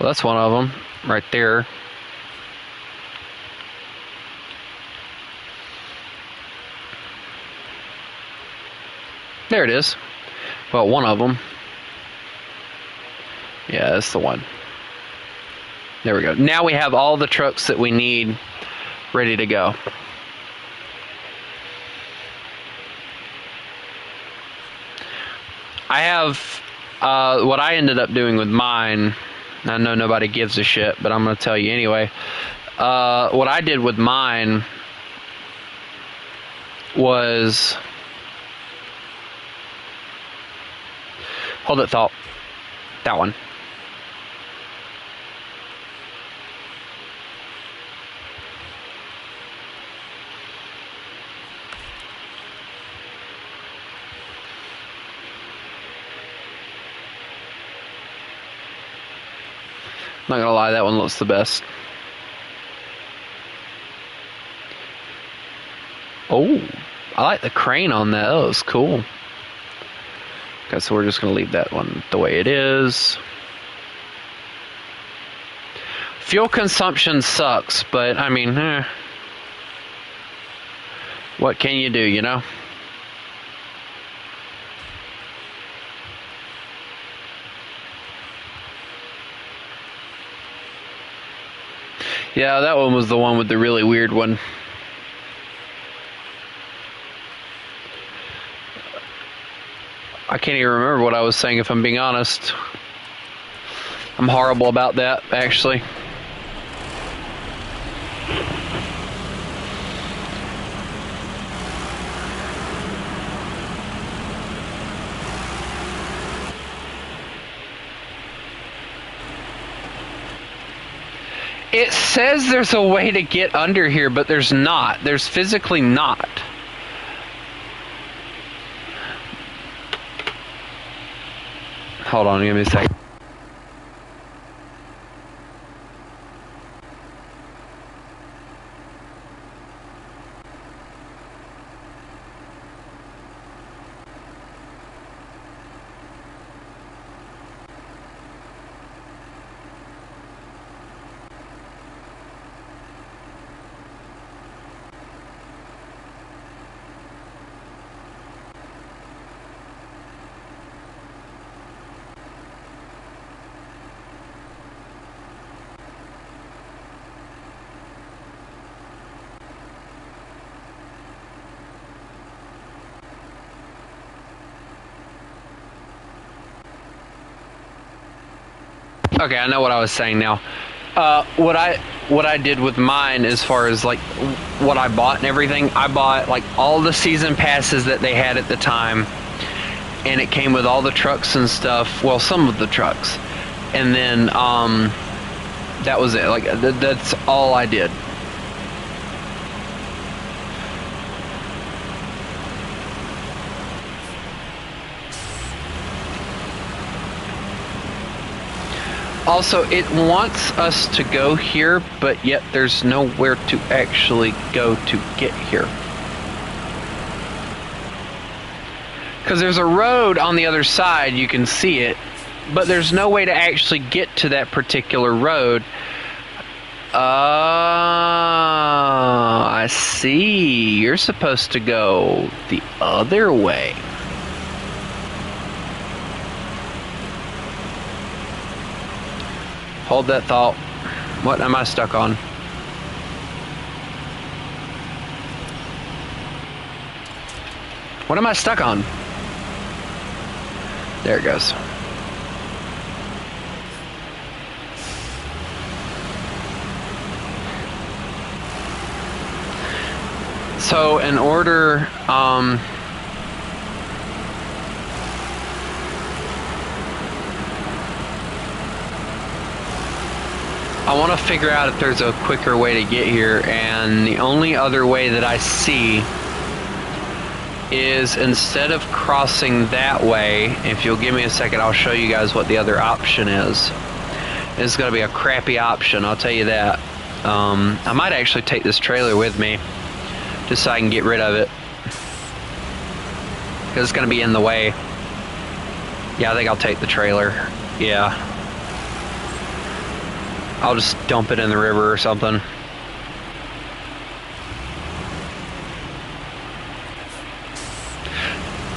Well, that's one of them right there. There it is. Well, one of them. Yeah, that's the one. There we go. Now we have all the trucks that we need ready to go. I have what I ended up doing with mine. I know nobody gives a shit, but I'm going to tell you anyway. What I did with mine was... Hold it, thought. That one. Not gonna lie, that one looks the best. Oh, I like the crane on that. That was cool. Okay, so we're just gonna leave that one the way it is. Fuel consumption sucks, but I mean, what can you do, you know? Yeah, that one was the one with the really weird one. I can't even remember what I was saying, if I'm being honest. I'm horrible about that, actually. It says there's a way to get under here, but there's not. There's physically not. Hold on, give me a second. Okay, I know what I was saying now. What I did with mine, as far as like what I bought and everything, I bought like all the season passes that they had at the time, and it came with all the trucks and stuff. Well, some of the trucks, and then that was it. Like that's all I did. Also, it wants us to go here, but yet there's nowhere to actually go to get here. Because there's a road on the other side, you can see it, but there's no way to actually get to that particular road. I see. You're supposed to go the other way. Hold that thought. What am I stuck on? What am I stuck on? There it goes. So in order, I want to figure out if there's a quicker way to get here, and the only other way that I see is instead of crossing that way, if you'll give me a second, I'll show you guys what the other option is. It's going to be a crappy option, I'll tell you that. I might actually take this trailer with me, just so I can get rid of it, because it's going to be in the way. Yeah, I think I'll take the trailer. Yeah. I'll just dump it in the river or something.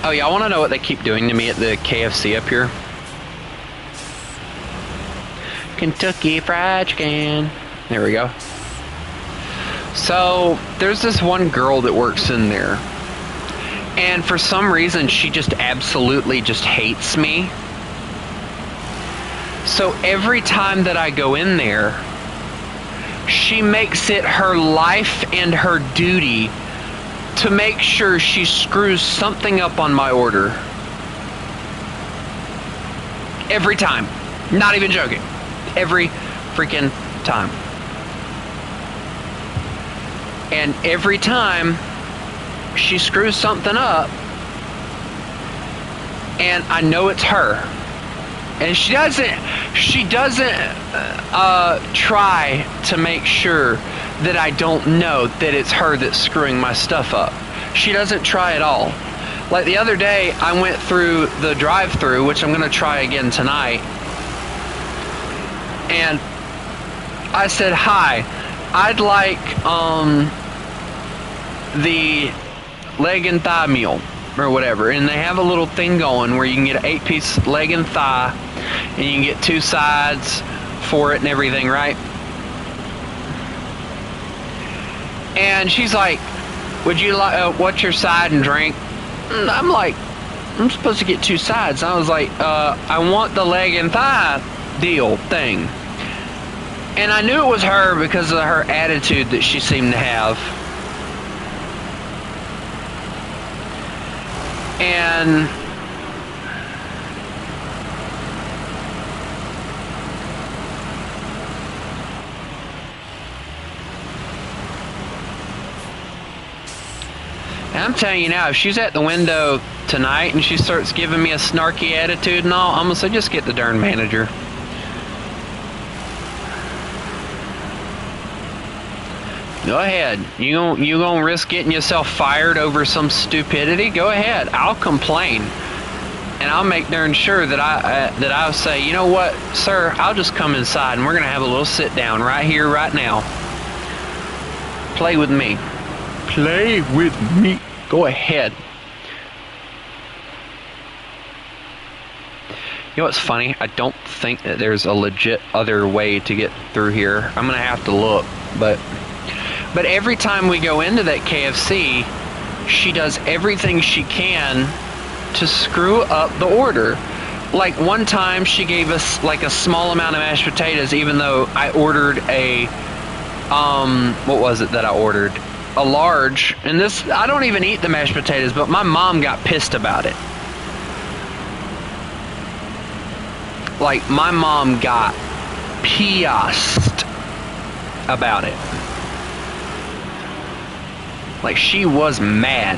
Oh yeah, I want to know what they keep doing to me at the KFC up here. Kentucky Fried Chicken. There we go. So, there's this one girl that works in there. And for some reason, she just absolutely just hates me. So every time that I go in there, she makes it her life and her duty to make sure she screws something up on my order. Every time. Not even joking. Every freaking time. And every time she screws something up, and I know it's her. And she doesn't try to make sure that I don't know that it's her that's screwing my stuff up. She doesn't try at all. Like the other day, I went through the drive-thru, which I'm going to try again tonight. And I said, hi, I'd like the leg and thigh meal or whatever. And they have a little thing going where you can get an 8-piece leg and thigh, and you can get 2 sides for it and everything, right? And she's like, would you like, what's your side and drink? And I'm like, I'm supposed to get 2 sides. And I was like, I want the leg and thigh deal thing. And I knew it was her because of her attitude that she seemed to have. And I'm telling you now, if she's at the window tonight and she starts giving me a snarky attitude and all, I'm gonna say, just get the darn manager. Go ahead. You gonna risk getting yourself fired over some stupidity? Go ahead. I'll complain, and I'll make darn sure that I'll say, you know what, sir, I'll just come inside and we're gonna have a little sit down right here, right now. Play with me. Play with me. Go ahead. You know what's funny? I don't think that there's a legit other way to get through here. I'm gonna have to look, but every time we go into that KFC, she does everything she can to screw up the order. Like one time she gave us like a small amount of mashed potatoes, even though I ordered a what was it that I ordered? A large. And this, I don't even eat the mashed potatoes, but my mom got pissed about it. Like my mom got pissed about it. Like she was mad.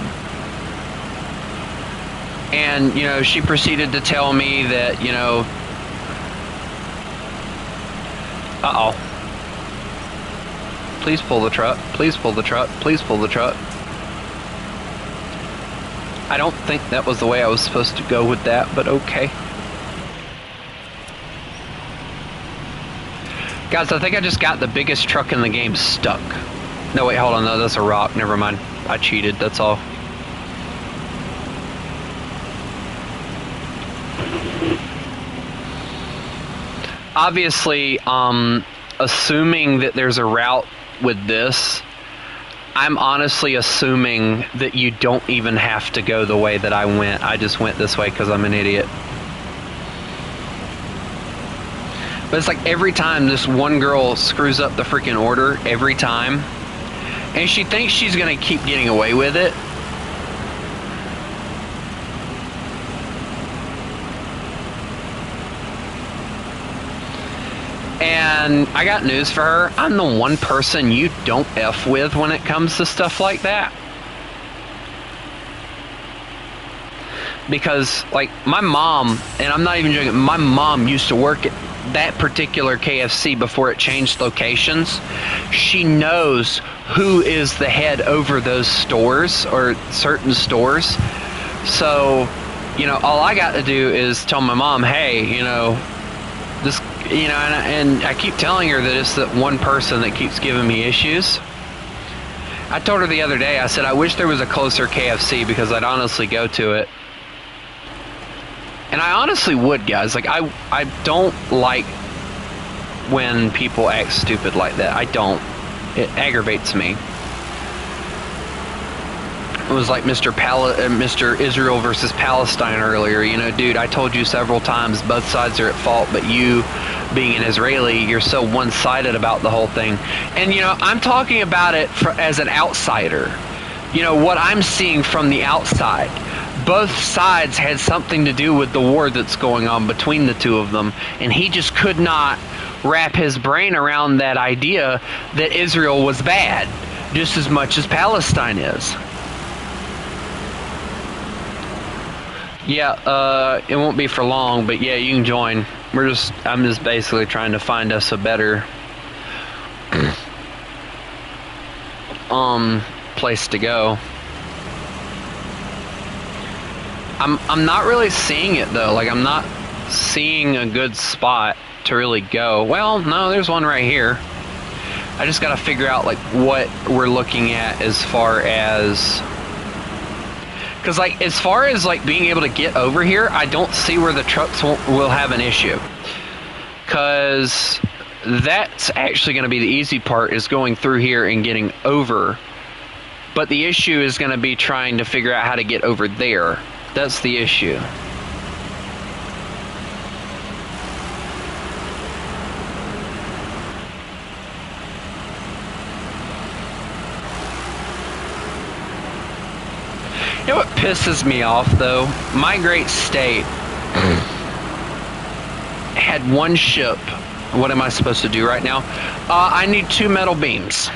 And, you know, she proceeded to tell me that, you know, uh-oh. Please pull the truck. Please pull the truck. Please pull the truck. I don't think that was the way I was supposed to go with that, but okay. Guys, I think I just got the biggest truck in the game stuck. No, wait, hold on. No, that's a rock. Never mind. I cheated. That's all. obviously, assuming that there's a route with this, I'm honestly assuming that you don't even have to go the way that I went. I just went this way because I'm an idiot. But it's like every time this one girl screws up the freaking order, every time. And she thinks she's going to keep getting away with it. And I got news for her. I'm the one person you don't F with when it comes to stuff like that. Because, like, my mom, and I'm not even joking, my mom used to work at that particular KFC before it changed locations. She knows who is the head over those stores or certain stores. So, you know, all I got to do is tell my mom, hey, you know, this, you know, and I keep telling her that it's that one person that keeps giving me issues. I told her the other day, I said, I wish there was a closer KFC because I'd honestly go to it. And I honestly would, guys. Like, I don't like when people act stupid like that. I don't. It aggravates me. It was like Mr. Israel versus Palestine earlier. You know, dude, I told you several times both sides are at fault, but you, being an Israeli, you're so one-sided about the whole thing. And, you know, I'm talking about it as an outsider. You know, what I'm seeing from the outside. Both sides had something to do with the war that's going on between the two of them, and he just could not wrap his brain around that idea that Israel was bad just as much as Palestine is. Yeah, it won't be for long, but yeah, you can join. I'm just basically trying to find us a better place to go. I'm not really seeing it though. Like, I'm not seeing a good spot to really go. Well, no, there's one right here. I just gotta figure out like what we're looking at as far as, because like as far as like being able to get over here, I don't see where the trucks will have an issue, because that's actually going to be the easy part, is going through here and getting over. But the issue is going to be trying to figure out how to get over there. That's the issue. You know what pisses me off though? My great state had one ship. What am I supposed to do right now? I need 2 metal beams.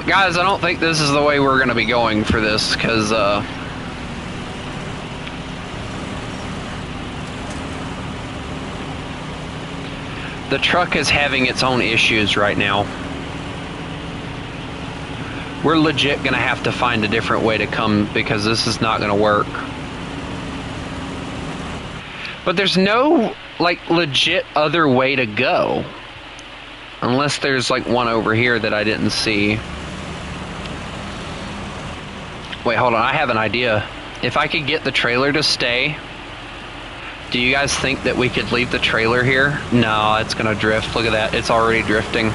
Guys, I don't think this is the way we're going to be going for this, because, the truck is having its own issues right now. We're legit going to have to find a different way to come, because this is not going to work. But there's no, like, legit other way to go. Unless there's, like, one over here that I didn't see. Wait, hold on. I have an idea. If I could get the trailer to stay, do you guys think that we could leave the trailer here? No, it's going to drift. Look at that. It's already drifting.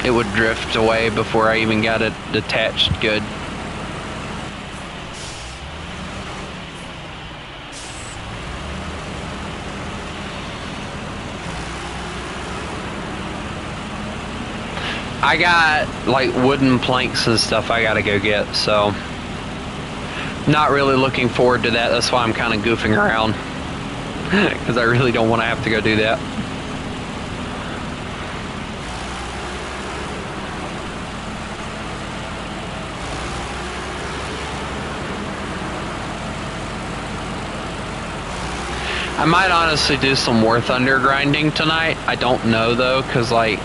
It would drift away before I even got it detached good. I got like wooden planks and stuff I gotta go get, so not really looking forward to that. That's why I'm kind of goofing around, because I really don't want to have to go do that. I might honestly do some War Thunder grinding tonight. I don't know though, because like,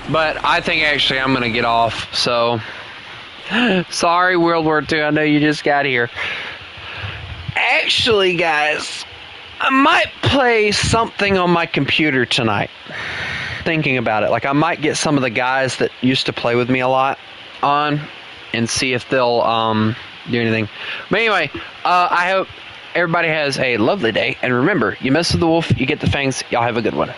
but I think actually I'm going to get off, so sorry World War II, I know you just got here. Actually, guys, I might play something on my computer tonight. Thinking about it, like I might get some of the guys that used to play with me a lot on and see if they'll do anything. But anyway, I hope everybody has a lovely day, and remember, you mess with the wolf, you get the fangs. Y'all have a good one.